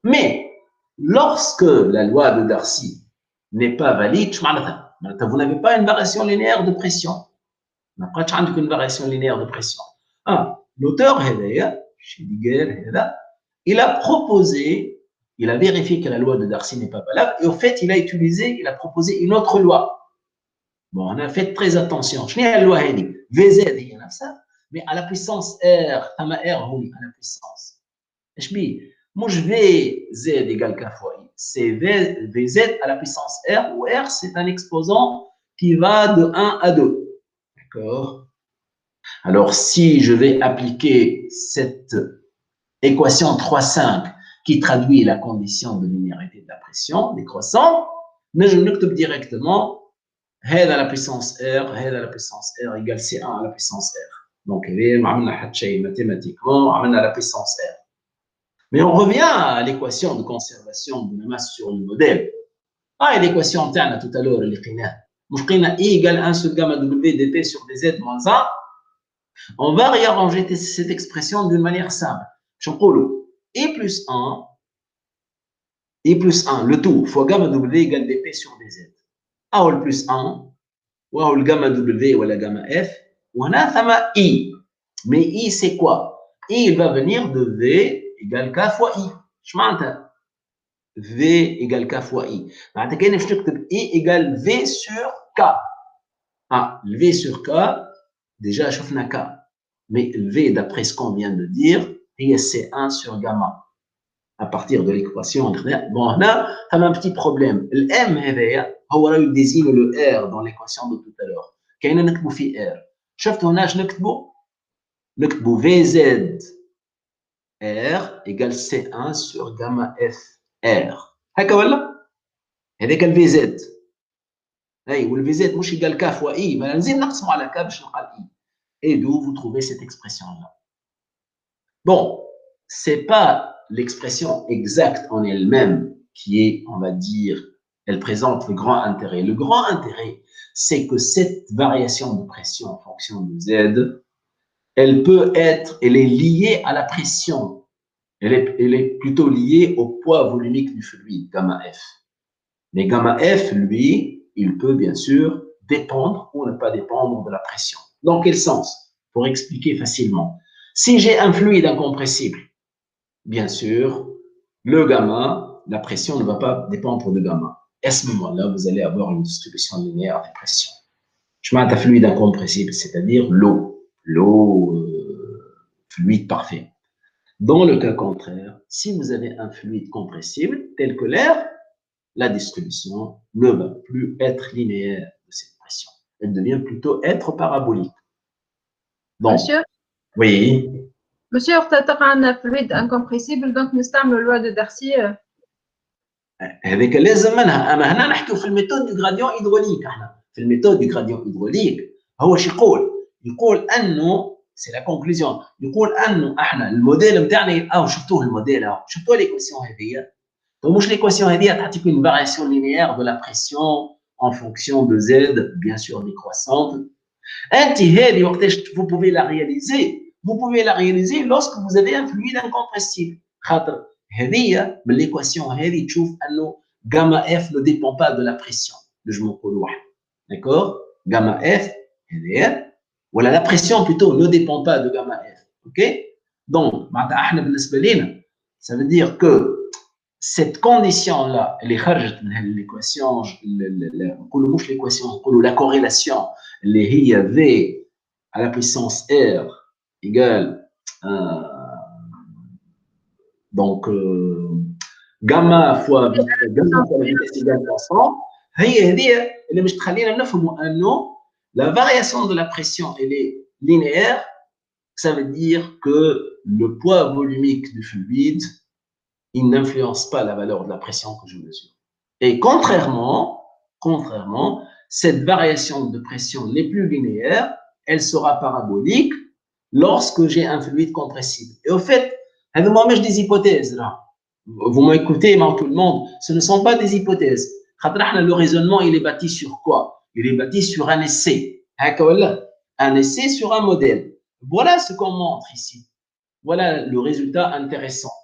Mais lorsque la loi de Darcy n'est pas valide, vous n'avez pas une variation linéaire de pression. Vous n'avez pas une variation linéaire de pression. L'auteur, il a proposé, il a vérifié que la loi de Darcy n'est pas valable, et au fait, il a proposé une autre loi. Bon, on a fait très attention. Je n'ai la loi VZ, il y en a ça, mais à la puissance R, à la puissance. Moi, je vais Z égale K fois I. C'est Vz à la puissance R, où R, c'est un exposant qui va de 1 à 2. D'accord? Alors, si je vais appliquer cette équation 3,5 qui traduit la condition de linéarité de la pression décroissante, mais je note directement هذا à la puissance R, هذا à la puissance R égale C1 à la puissance R. Donc, mathématiquement, on a la puissance R. Mais on revient à l'équation de conservation de la masse sur le modèle. L'équation interne tout à l'heure, I égale 1 sur gamma W dP sur dz moins 1. On va réarranger cette expression d'une manière simple. Je I plus 1, le tout, fois gamma W égale dP sur dz. A plus 1, ou le gamma W ou la gamma F, ou on a I. Mais I, c'est quoi? I, il va venir de V égale K fois I. Je m'entends. V égale K fois I. I égale V sur K. Le V sur K, déjà, je fais K. Mais le V, d'après ce qu'on vient de dire, c'est 1 sur gamma. À partir de l'équation, bon, là, on a un petit problème. Le M, il désigne le R dans l'équation de tout à l'heure. Qu'est-ce qu'on a fait R? شفت هنا شنو نكتبوا VZ R égale C1 sur gamma F R. هكا ولا؟ هذاك ال VZ. و le VZ مش égal K fois I. ما نزيد نقسموا على K باش نلقى I. Et d'où vous trouvez cette expression-là. Bon, c'est pas l'expression exacte en elle-même qui est, on va dire, elle présente le grand intérêt. Le grand intérêt, c'est que cette variation de pression en fonction de Z, elle est liée à la pression. Elle est plutôt liée au poids volumique du fluide, gamma F. Mais gamma F, lui, il peut bien sûr dépendre ou ne pas dépendre de la pression. Dans quel sens? Pour expliquer facilement. Si j'ai un fluide incompressible, bien sûr, le gamma, la pression ne va pas dépendre de gamma. À ce moment-là, vous allez avoir une distribution linéaire des pressions. Je mets un fluide incompressible, c'est-à-dire l'eau. L'eau, fluide parfait. Dans le cas contraire, si vous avez un fluide compressible, tel que l'air, la distribution ne va plus être linéaire de cette pression. Elle devient plutôt être parabolique. Donc, Monsieur, oui, monsieur, وقت تقع عندنا fluide incompressible donc نستعمل loi de Darcy. هذاك لازم منها. اما هنا نحكيو في الميثود دو غراديون هيدروليك. احنا في الميثود دو غراديون هيدروليك هو شو يقول انه سي لا كونكلوزيون، يقول انه احنا الموديل نتاعنا شفتوه الموديل شفتوه ليكواسيون هذه. مش l'équation هذه تعطيك une variation linéaire de la pression en fonction de Z, bien sûr décroissante. انت هذه وقتاش vous pouvez la réaliser؟ Vous pouvez la réaliser lorsque vous avez un fluide incompressible. خاطر هذه من l'équation هذه تشوف انه gamma F ne dépend pas de la pression. نجمو نقولوا واحد. D'accord? Gamma F هذه ولا la pression plutôt ne dépend pas de gamma F. OK? Donc معناتها احنا بالنسبه لنا ça veut dire que cette condition-là, elle est خرجت من l'équation, نقولوا مش l'équation, نقولوا la corrélation اللي هي V à la puissance R égale donc gamma fois la vitesse égale constant. هي هذه اللي مش تخلينا نفهموا انه la variation de la pression elle est linéaire. Ça veut dire que le poids volumique du fluide il n'influence pas la valeur de la pression que je mesure. Et contrairement, cette variation de pression n'est plus linéaire, elle sera parabolique lorsque j'ai un fluide compressible. Et au fait, moi, j'ai des hypothèses là. Vous m'écoutez, tout le monde, ce ne sont pas des hypothèses. Le raisonnement, il est bâti sur quoi? Il est bâti sur un essai. Un essai sur un modèle. Voilà ce qu'on montre ici. Voilà le résultat intéressant.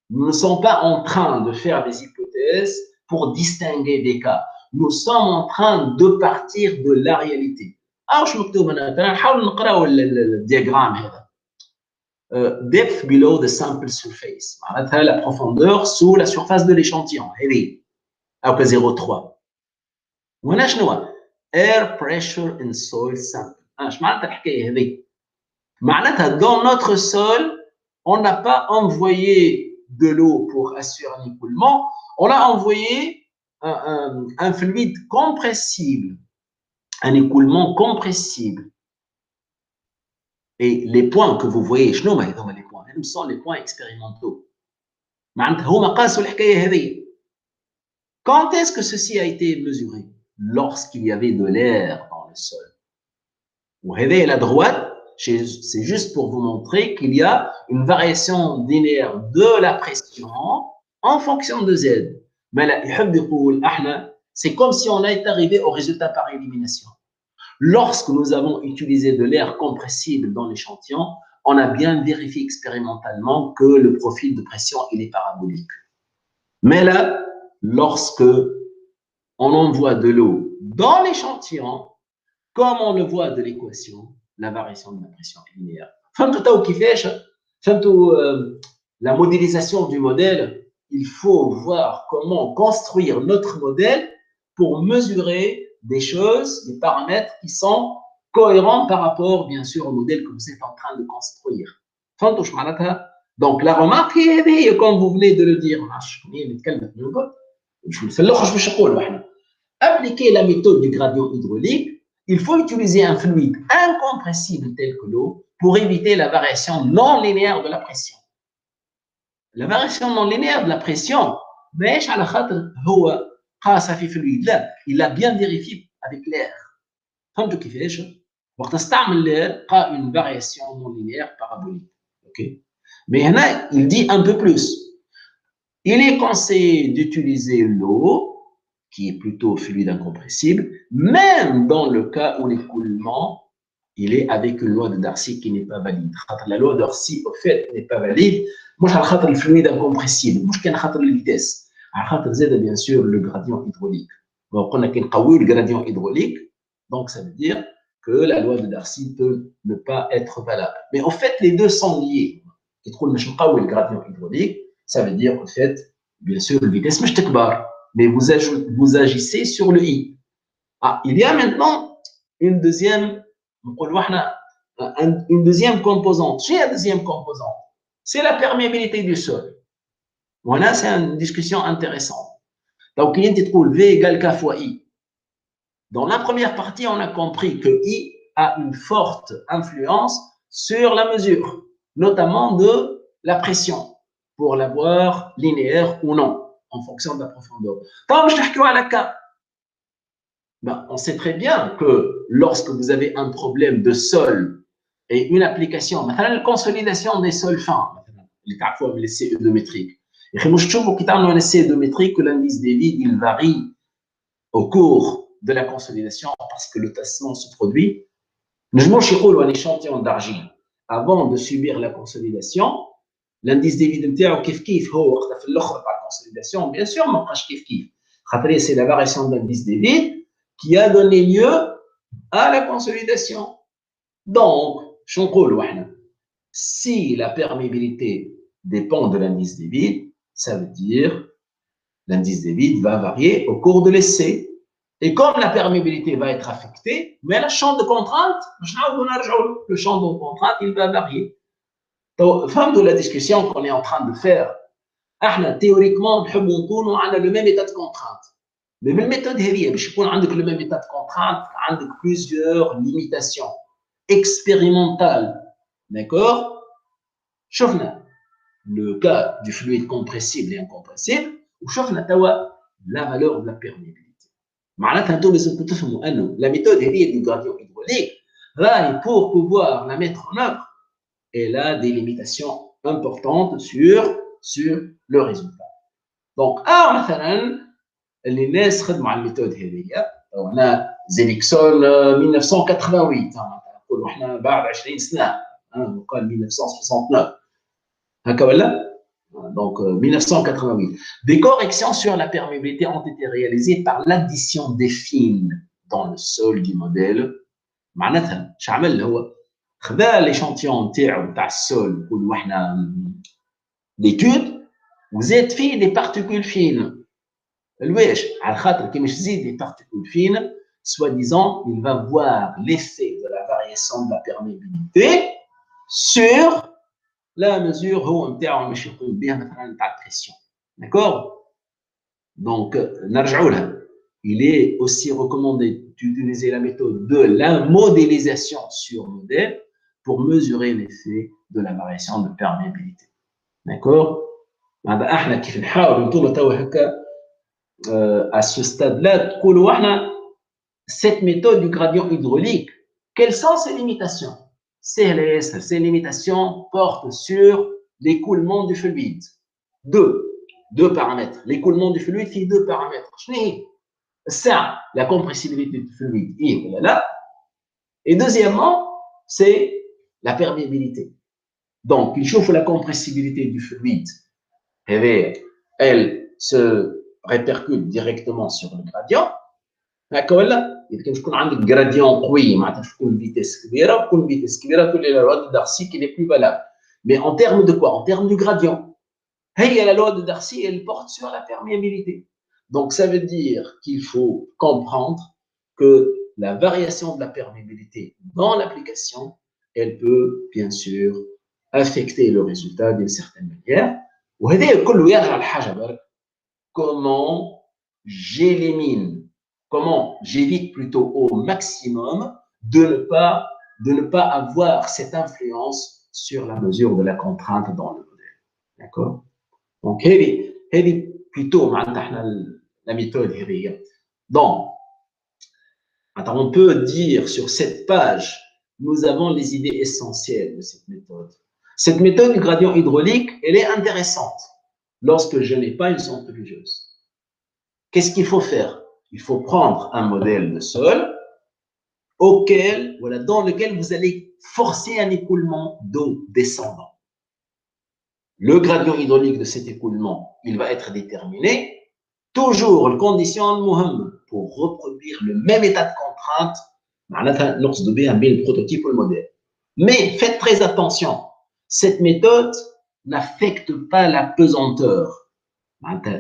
Nous ne sommes pas en train de faire des hypothèses pour distinguer des cas. Nous sommes en train de partir de la réalité. Je مكتوب هنا نحاول نقراو الدياغرام هذا. Depth below the sample surface. معناتها la profondeur sous la surface de l'échantillon. هذه أو 0.3. وهنا شنو؟ Air pressure in soil sample. اش معناتها الحكاية هذه؟ معناتها dans notre sol, on n'a pas envoyé de l'eau pour assurer un écoulement, on a envoyé un fluide compressible, un écoulement compressible. Et les points que vous voyez, ce sont les points expérimentaux. Quand est-ce que ceci a été mesuré? Lorsqu'il y avait de l'air dans le sol. Vous voyez à la droite, c'est juste pour vous montrer qu'il y a une variation linéaire de la pression en fonction de Z. Mais là, c'est comme si on est arrivé au résultat par élimination. Lorsque nous avons utilisé de l'air compressible dans l'échantillon, on a bien vérifié expérimentalement que le profil de pression, il est parabolique. Mais là, lorsque on envoie de l'eau dans l'échantillon, comme on le voit de l'équation, la variation de la pression est linéaire. La modélisation du modèle, il faut voir comment construire notre modèle pour mesurer des choses, des paramètres qui sont cohérents par rapport, bien sûr, au modèle que vous êtes en train de construire. Donc, la remarque est, comme vous venez de le dire, appliquer la méthode du gradient hydraulique, il faut utiliser un fluide incompressible tel que l'eau pour éviter la variation non linéaire de la pression. La variation non linéaire de la pression, il l'a bien vérifié avec l'air. Une variation non linéaire parabolique. Okay? Mais il dit un peu plus. Il est conseillé d'utiliser l'eau qui est plutôt fluide incompressible, même dans le cas où l'écoulement, il est avec une loi de Darcy qui n'est pas valide. La loi de Darcy, au fait, n'est pas valide. Moi, je le fluide incompressible. Moi, je la vitesse. Je bien sûr, le gradient hydraulique. Donc, on a le gradient hydraulique. Donc, ça veut dire que la loi de Darcy peut ne pas être valable. Mais en fait, les deux sont liés. qui trouve le gradient hydraulique, ça veut dire, en fait, bien sûr, la vitesse مش تكبر, mais vous agissez sur le I. Ah, il y a maintenant une deuxième composante. J'ai la deuxième composante. C'est la perméabilité du sol. Voilà, c'est une discussion intéressante. Donc, il y a V égale K fois I. Dans la première partie, on a compris que I a une forte influence sur la mesure, notamment de la pression, pour l'avoir linéaire ou non, en fonction de la profondeur. Donc, je vais à la K. Ben, on sait très bien que lorsque vous avez un problème de sol et une application, la consolidation des sols fins, les CE de métrique, et que que l'indice des vides, il varie au cours de la consolidation parce que le tassement se produit. Nous avons un échantillon d'argile avant de subir la consolidation. L'indice des vides par consolidation, bien sûr, mais c'est la variation de l'indice des vides qui a donné lieu à la consolidation. Donc, si la perméabilité dépend de l'indice des vides, ça veut dire l'indice des vides va varier au cours de l'essai. Et comme la perméabilité va être affectée, mais le champ de contrainte, le champ de contrainte, il va varier. Donc, fin de la discussion qu'on est en train de faire, théoriquement, on a le même état de contrainte. Mais la méthode هذه باش يكون عندك le même état de contrainte, عندك plusieurs limitations expérimentales. D'accord? شفنا le cas du fluide compressible et incompressible, وشفنا توا la valeur de la perméabilité. معناتها انتم لازم تفهموا انه la méthode هذه du gradient hydraulique, راهي pour pouvoir la mettre en œuvre, elle a des limitations importantes sur le résultat. Donc, مثلا اللي الناس خدموا على الميثود هذه، هنا زيليكسون 1988، نقولوا احنا بعد 20 سنه، قال 1969 هكا ولا؟ Donc 1988. Des corrections sur la perméabilité ont été réalisées par l'addition des fils dans le sol du modèle. معناتها اش عمل هو؟ خذا ليشانتيون تاعو تاع السول، نقولوا احنا ليتود، وزاد فيه دي بارتيكول فين. الواش على خاطر كي مش تزيد دي بارتيكول فين soi-disant il va voir l'effet de la variation de la perméabilité sur la mesure هو نتاعو مش يقوم بها مثلا تاع البريسيون. D'accord? Donc نرجعوا لها. Il est aussi recommandé d'utiliser la méthode de la modélisation sur modèle pour mesurer l'effet de la variation de perméabilité. D'accord? هذا احنا كيف نحاول نطولوا توا هكا à ce stade-là, cette méthode du gradient hydraulique, quelles sont ses limitations? Ces limitations portent sur l'écoulement du fluide. Deux paramètres. L'écoulement du fluide, c'est deux paramètres. C'est la compressibilité du fluide, et deuxièmement, c'est la perméabilité. Donc, il chauffe la compressibilité du fluide. Elle se répercute directement sur le gradient. هكا ولا؟ إذا كان تكون عندك gradient قوي معناتها تكون فيتيس كبيرة، تكون فيتيس كبيرة تولي la loi de Darcy qui n'est plus valable. Mais en termes de quoi? En termes du gradient. هي la loi de Darcy, elle porte sur la perméabilité. Donc ça veut dire qu'il faut comprendre que la variation de la perméabilité dans l'application, elle peut bien sûr affecter le résultat d'une certaine manière. وهذا كله يرجع لحاجة برك. Comment j'évite plutôt au maximum de ne pas avoir cette influence sur la mesure de la contrainte dans le modèle. D'accord? Donc, c'est plutôt la méthode. Donc, on peut dire sur cette page, nous avons les idées essentielles de cette méthode. Cette méthode du gradient hydraulique, elle est intéressante lorsque je n'ai pas une centrifugeuse. Qu'est-ce qu'il faut faire? Il faut prendre un modèle de sol dans lequel vous allez forcer un écoulement d'eau descendant. Le gradient hydraulique de cet écoulement, il va être déterminé. Toujours, la condition pour reproduire le même état de contrainte, le prototype ou le modèle. Mais faites très attention. Cette méthode, n'affecte pas la pesanteur.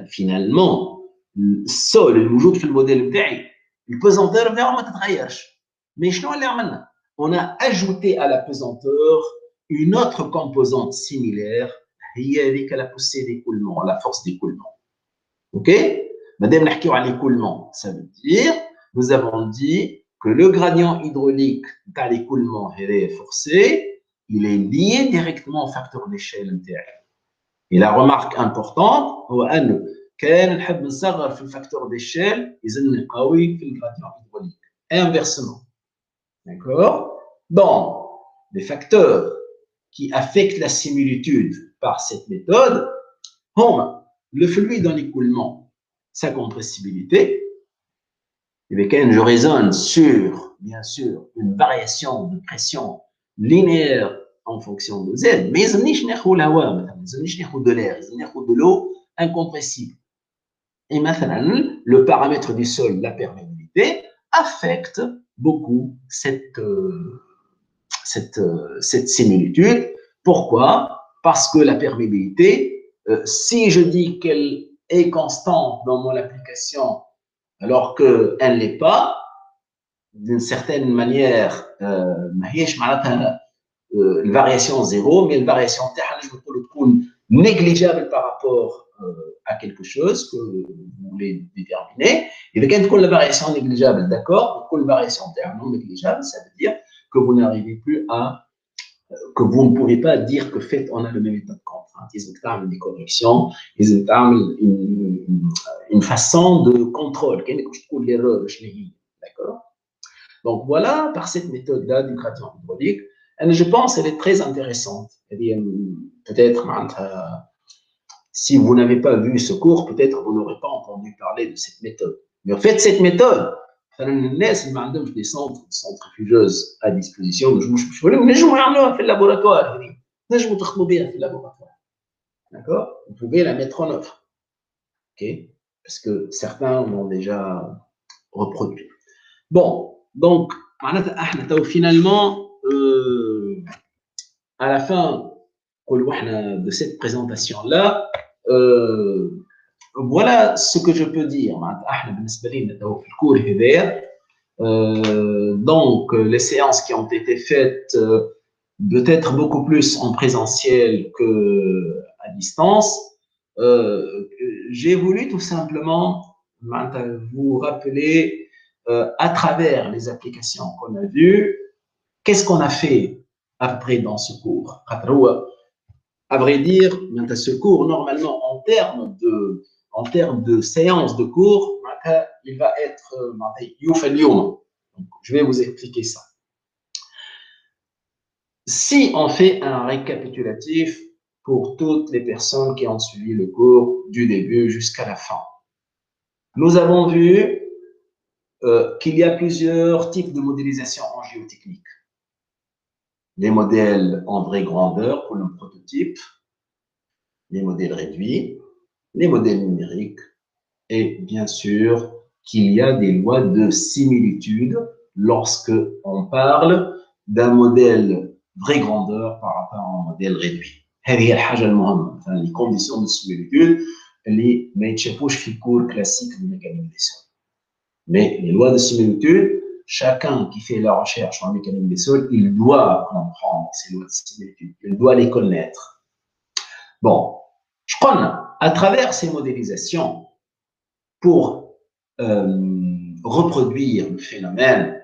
Finalement, السول الموجود في الموديل بتاعي البيزونتور بتاعه ما تتغيرش. Mais شنو اللي عملنا؟ On a ajouté à la pesanteur une autre composante similaire, هي هذيك la poussée d'écoulement, la force d'écoulement. OK? مادام نحكيو على l'écoulement, ça veut dire nous avons dit que le gradient hydraulique تاع l'écoulement forcé, il est lié directement au facteur d'échelle نتاعي. Et la remarque importante هو أنه كان نحب نصغر في الفاكتور d'échelle يزن قوي في الجراديون hydraulique. Inversement. D'accord? Donc, les facteurs qui affectent la similitude par cette méthode sont le fluide en écoulement, sa compressibilité. Et bien, je raisonne sur, bien sûr, une variation de pression linéaire en fonction de Z, mais je ne sais pas de l'air, je ne sais de l'eau incompressible. Et maintenant, le paramètre du sol, la perméabilité, affecte beaucoup cette similitude. Pourquoi? Parce que la perméabilité, si je dis qu'elle est constante dans mon application, alors qu'elle ne l'est pas, d'une certaine manière, la variation zéro, mais la variation négligeable par rapport à quelque chose que vous voulez déterminer. Et quand la variation négligeable, d'accord, la variation non négligeable, ça veut dire que vous n'arrivez plus à, que vous ne pouvez pas dire que fait on a le même état de contrainte. Ils ont des corrections, ils ont une façon de contrôle. D'accord? Donc voilà, par cette méthode-là du gradient hydraulique, je pense qu'elle est très intéressante. Peut-être, si vous n'avez pas vu ce cours, peut-être vous n'aurez pas entendu parler de cette méthode. Mais en fait, cette méthode, des centrifugeuses à disposition, je vais le laboratoire. D'accord? Vous pouvez la mettre en œuvre. OK? Parce que certains l'ont déjà reproduit. Bon, donc, finalement, à la fin de cette présentation-là, voilà ce que je peux dire. Donc, les séances qui ont été faites peut-être beaucoup plus en présentiel qu'à distance, j'ai voulu tout simplement vous rappeler à travers les applications qu'on a vues, qu'est-ce qu'on a fait après dans ce cours. À vrai dire, ce cours, normalement, en termes de séance de cours, il va être donc, je vais vous expliquer ça. Si on fait un récapitulatif pour toutes les personnes qui ont suivi le cours du début jusqu'à la fin, nous avons vu qu'il y a plusieurs types de modélisation en géotechnique. Les modèles en vraie grandeur pour le prototype, les modèles réduits, les modèles numériques, et bien sûr qu'il y a des lois de similitude lorsque on parle d'un modèle vraie grandeur par rapport à un modèle réduit. Les conditions de similitude, les métchepouches في cours classique de mécanique des sols. Mais les lois de similitude, chacun qui fait la recherche en mécanique des sols, il doit comprendre ces lois de similitude, il doit les connaître. Bon, je crois à travers ces modélisations, pour reproduire le phénomène,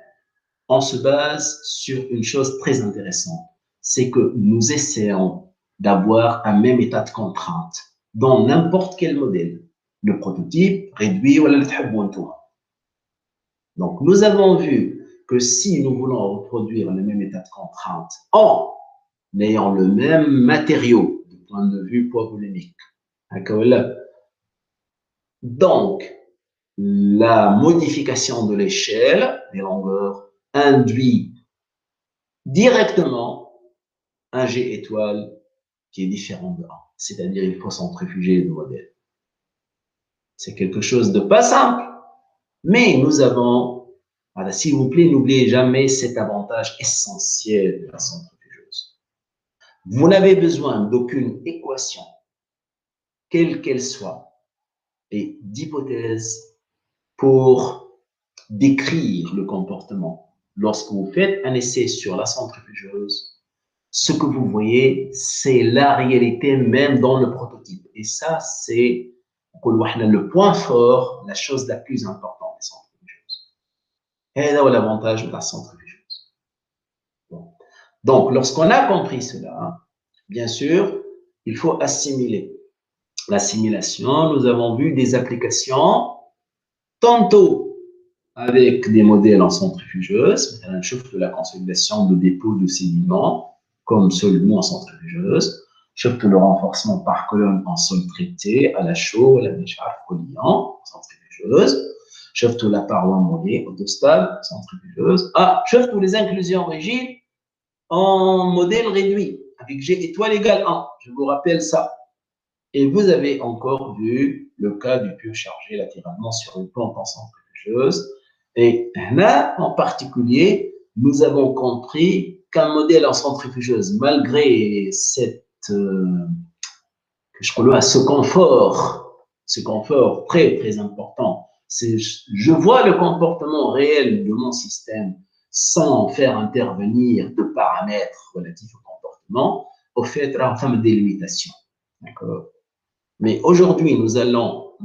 on se base sur une chose très intéressante, c'est que nous essayons d'avoir un même état de contrainte dans n'importe quel modèle, le prototype, réduit ou le thabouantoua. Donc, nous avons vu que si nous voulons reproduire le même état de contrainte en ayant le même matériau du point de vue poids volumique, donc, la modification de l'échelle des longueurs induit directement un G étoile qui est différent de 1. C'est-à-dire il faut centrifuger le modèle. C'est quelque chose de pas simple. Mais nous avons, voilà, s'il vous plaît, n'oubliez jamais cet avantage essentiel de la centrifugeuse. Vous n'avez besoin d'aucune équation, quelle qu'elle soit, et d'hypothèse pour décrire le comportement. Lorsque vous faites un essai sur la centrifugeuse, ce que vous voyez, c'est la réalité même dans le prototype. Et ça, c'est le point fort, la chose la plus importante des centrifugeuses. Et là, l'avantage de la centrifugeuse. Bon. Donc, lorsqu'on a compris cela, bien sûr, il faut assimiler. L'assimilation, nous avons vu des applications, tantôt avec des modèles en centrifugeuse, un chiffre de la consolidation de dépôt de sédiments, comme celui en centrifugeuse, chiffre le renforcement par colonne en sol traité, à la chaux, la décharge colliant, centrifugeuse, chiffre la paroi mollée, autostable, centrifugeuse, chiffre les inclusions rigides en modèle réduit, avec G étoile égale 1, je vous rappelle ça. Et vous avez encore vu le cas du pieu chargé latéralement sur une pente en centrifugeuse. Et là, en particulier, nous avons compris qu'un modèle en centrifugeuse, malgré ce confort très, très important, je vois le comportement réel de mon système sans faire intervenir de paramètres relatifs au comportement. Au fait, là, on des limitations. D'accord? Mais aujourd'hui, nous avons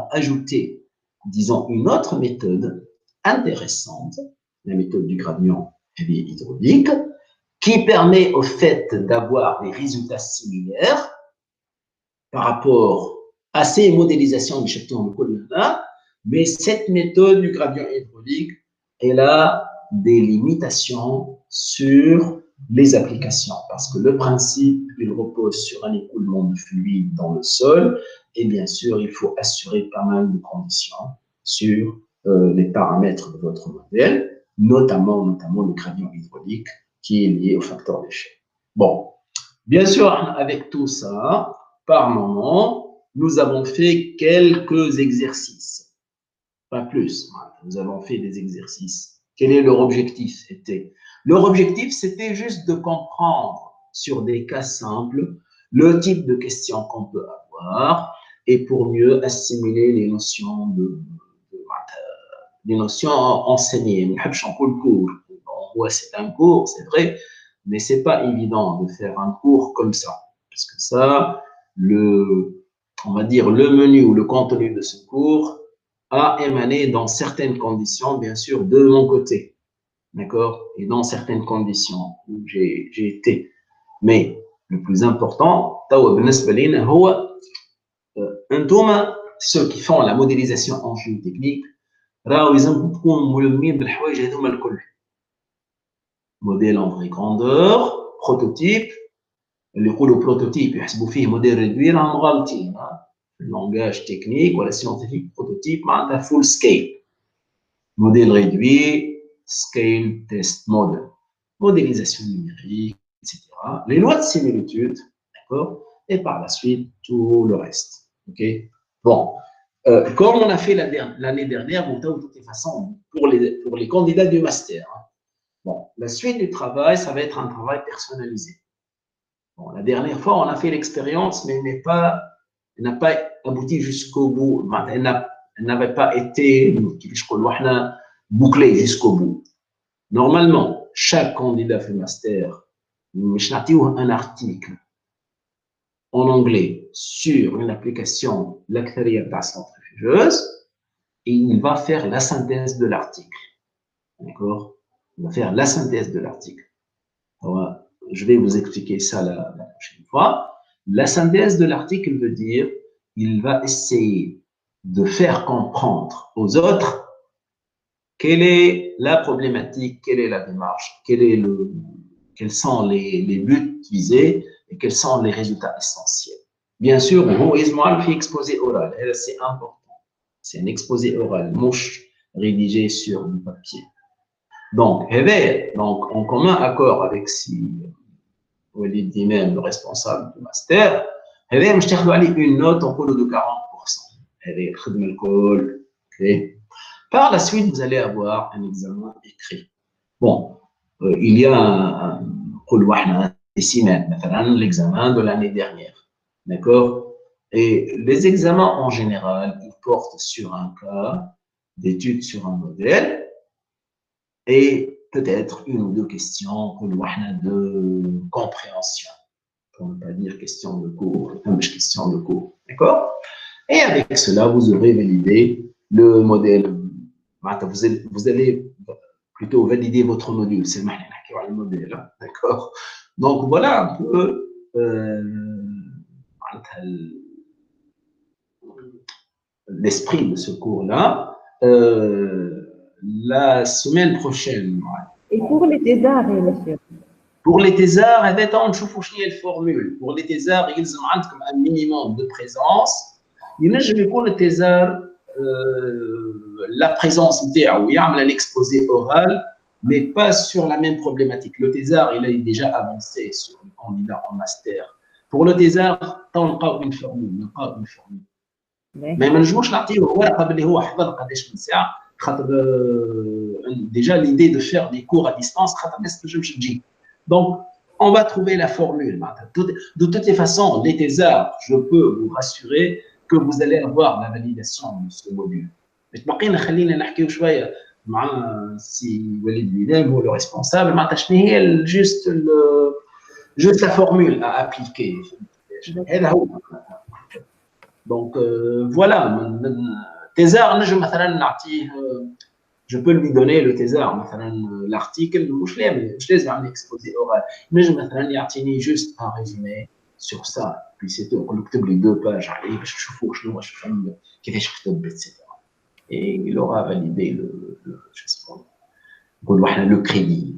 ajouté, disons, une autre méthode intéressante, la méthode du gradient hydraulique, qui permet au fait d'avoir des résultats similaires par rapport à ces modélisations de château de Colonna, mais cette méthode du gradient hydraulique, elle a des limitations sur les applications, parce que le principe, il repose sur un écoulement de fluide dans le sol, et bien sûr, il faut assurer pas mal de conditions sur les paramètres de votre modèle, notamment le gradient hydraulique qui est lié au facteur d'échec. Bon, bien sûr, avec tout ça, par moment, nous avons fait quelques exercices, pas plus, nous avons fait des exercices. Quel est leur objectif? Leur objectif, c'était juste de comprendre sur des cas simples le type de questions qu'on peut avoir et pour mieux assimiler les notions les notions enseignées. C'est un cours, c'est vrai, mais c'est pas évident de faire un cours comme ça, parce que ça, on va dire, le menu ou le contenu de ce cours a émané dans certaines conditions, bien sûr, de mon côté. D'accord? Et dans certaines conditions où j'ai été. Mais le plus important, ceux qui font la modélisation en géotechnique, modèle en vraie grandeur, prototype, le prototype, modèle réduit en غالطين. Le langage technique ou la scientifique prototype, full scale. Modèle réduit, scale test model, modélisation numérique, etc. Les lois de similitude, d'accord, et par la suite, tout le reste. OK? Bon, comme on a fait l'année dernière, de toutes les façons, pour les candidats du master. Bon, la suite du travail, ça va être un travail personnalisé. Bon, la dernière fois, on a fait l'expérience, mais elle n'a pas abouti jusqu'au bout. Elle n'avait pas été bouclée jusqu'au bout. Normalement, chaque candidat fait master, un article en anglais sur une application, l'actérienne centrifugeuse, et il va faire la synthèse de l'article. D'accord? Il va faire la synthèse de l'article. Je vais vous expliquer ça la prochaine fois. La synthèse de l'article veut dire il va essayer de faire comprendre aux autres quelle est la problématique, quelle est la démarche, quels sont les buts visés et quels sont les résultats essentiels. Bien sûr, il fait exposé oral, c'est important. C'est un exposé oral, mouche rédigé sur du papier. Donc, en commun accord avec Walid Dimem, le responsable du master, une note en cours de 40%. Okay. Par la suite, vous allez avoir un examen écrit. Bon, il y a un décimales, l'examen de l'année dernière. D'accord? Et les examens en général, ils portent sur un cas d'étude sur un modèle et peut-être une ou deux questions de compréhension, pour ne pas dire question de cours, question de cours. D'accord? Et avec cela, vous aurez validé le modèle. Vous allez plutôt valider votre module. C'est le modèle. D'accord? Donc, voilà un peu l'esprit de ce cours-là. La semaine prochaine. Et pour les thésards, monsieur? Pour les thésards, on نشوفوا شنو هي الفورمule. Pour les thésards, يلزم عندكم un minimum de présence. ينجم يكون التيزار la présence نتاعو يعمل l'exposé oral, mais pas sur la même problématique. Le thésard, il a déjà avancé sur le candidat en master. Pour le thésard, نلقاو une formule. ما نجموش نعطيه ورقه باللي هو حفظ قداش من ساعه خاطر déjà l'idée de faire des cours à distance خاطر الناس تنجمش تجي. Donc on va trouver la formule. De toutes les façons, les thésards, je peux vous rassurer que vous allez avoir la validation de ce module. بقينا خلينا نحكيو شويه مع سي وليد بلال هو le responsable معناتها شنو هي juste la formule à appliquer. هذا هو. Donc voilà, thésard, je peux lui donner le thésard, l'article, je laisse un exposé oral. Mais je vais juste un résumé sur ça, puis c'est tout. On écrit les 2 pages, etc. Et il aura validé le crédit.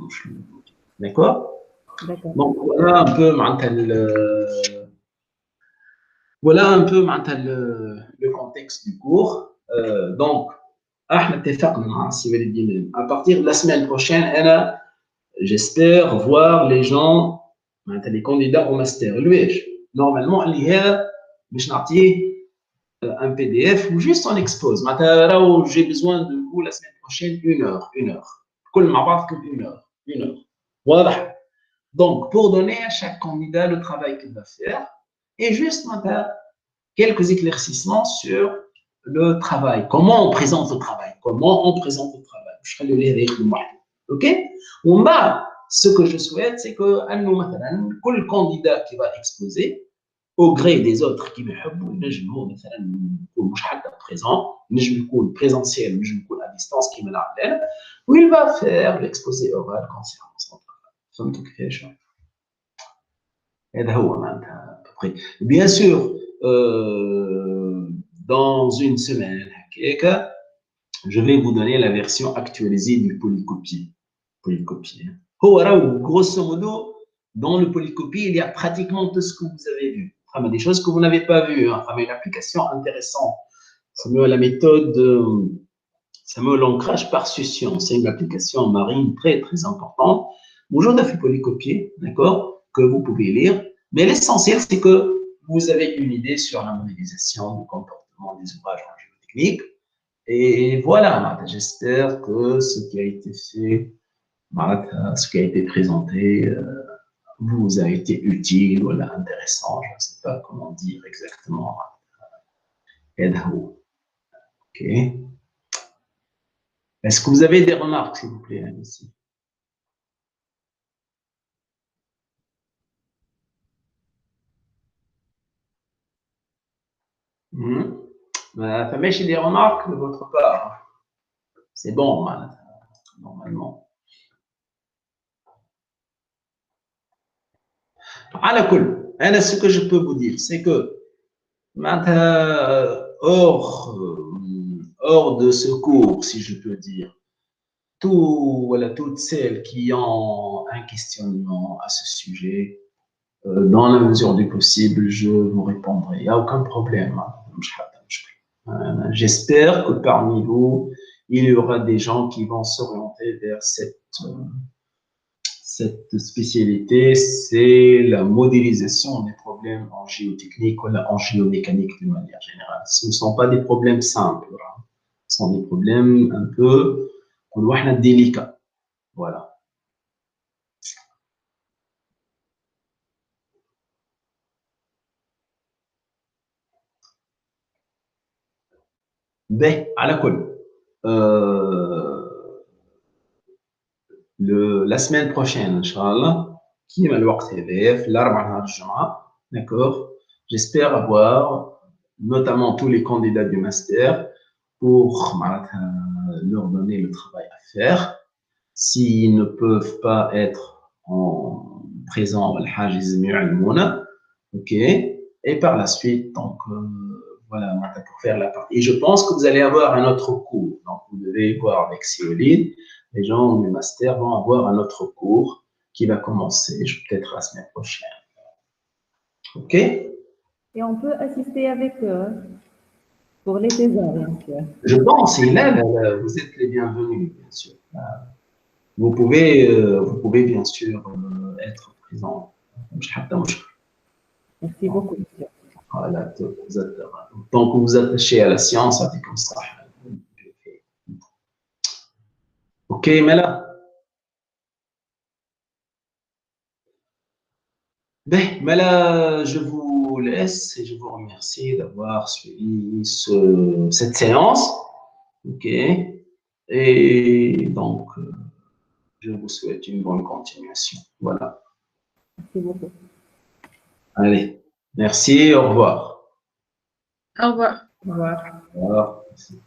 D'accord? Donc voilà un peu le contexte du cours. Donc, à partir de la semaine prochaine, j'espère voir les gens, les candidats au master. Normalement, il y a un PDF ou juste on expose. J'ai besoin de vous la semaine prochaine, 1 heure. Une heure. Voilà. Donc, pour donner à chaque candidat le travail qu'il va faire, et juste quelques éclaircissements sur le travail. Comment on présente le travail? Je vais le lire. OK? Ce que je souhaite, c'est que le candidat qui va exposer, au gré des autres qui me présent, présentiel, à distance, qui me l'appelle, où il va faire l'exposé oral concernant son travail. Bien sûr, dans une semaine, je vais vous donner la version actualisée du polycopier. Grosso modo, dans le polycopier, il y a pratiquement tout ce que vous avez vu. Des choses que vous n'avez pas vues. Une application intéressante. La méthode, l'ancrage par succion. C'est une application marine très, très importante. Bonjour, on a fait polycopier, d'accord, que vous pouvez lire. Mais l'essentiel, c'est que vous avez une idée sur la modélisation du comportement des ouvrages en géotechnique. Et voilà, j'espère que ce qui a été fait, ce qui a été présenté, vous a été utile, voilà, intéressant. Je ne sais pas comment dire exactement. OK. Est-ce que vous avez des remarques, s'il vous plaît, ici? J'ai des remarques de votre part. C'est bon, normalement. Ce que je peux vous dire, c'est que hors de ce cours, si je peux dire, toutes celles qui ont un questionnement à ce sujet, dans la mesure du possible, je vous répondrai. Il n'y a aucun problème. J'espère que parmi vous, il y aura des gens qui vont s'orienter vers cette spécialité, c'est la modélisation des problèmes en géotechnique ou en géomécanique d'une manière générale. Ce ne sont pas des problèmes simples, ce sont des problèmes un peu délicats. Voilà. Ben, à la colle. La semaine prochaine, Inch'Allah, qui m'a le waqt هذايا في الأربعة نهار الجمعة, d'accord? J'espère avoir notamment tous les candidats du master pour leur donner le travail à faire. S'ils ne peuvent pas être en présent, ok? Et par la suite, donc, voilà, pour faire la partie. Et je pense que vous allez avoir un autre cours. Donc, vous devez voir avec Céoline. Les gens du master vont avoir un autre cours qui va commencer peut-être la semaine prochaine. OK? Et on peut assister avec eux pour les thésards, bien sûr. Je pense, et là, vous êtes les bienvenus, bien sûr. Vous pouvez bien sûr être présent. Merci beaucoup, monsieur. Voilà, tant que vous attachez à la science, c'est comme ça. OK, Mela? Ben, Mela, je vous laisse et je vous remercie d'avoir suivi cette séance. OK? Et donc, je vous souhaite une bonne continuation. Voilà. Merci beaucoup. Allez, merci, au revoir. Au revoir. Au revoir. Au revoir. Merci.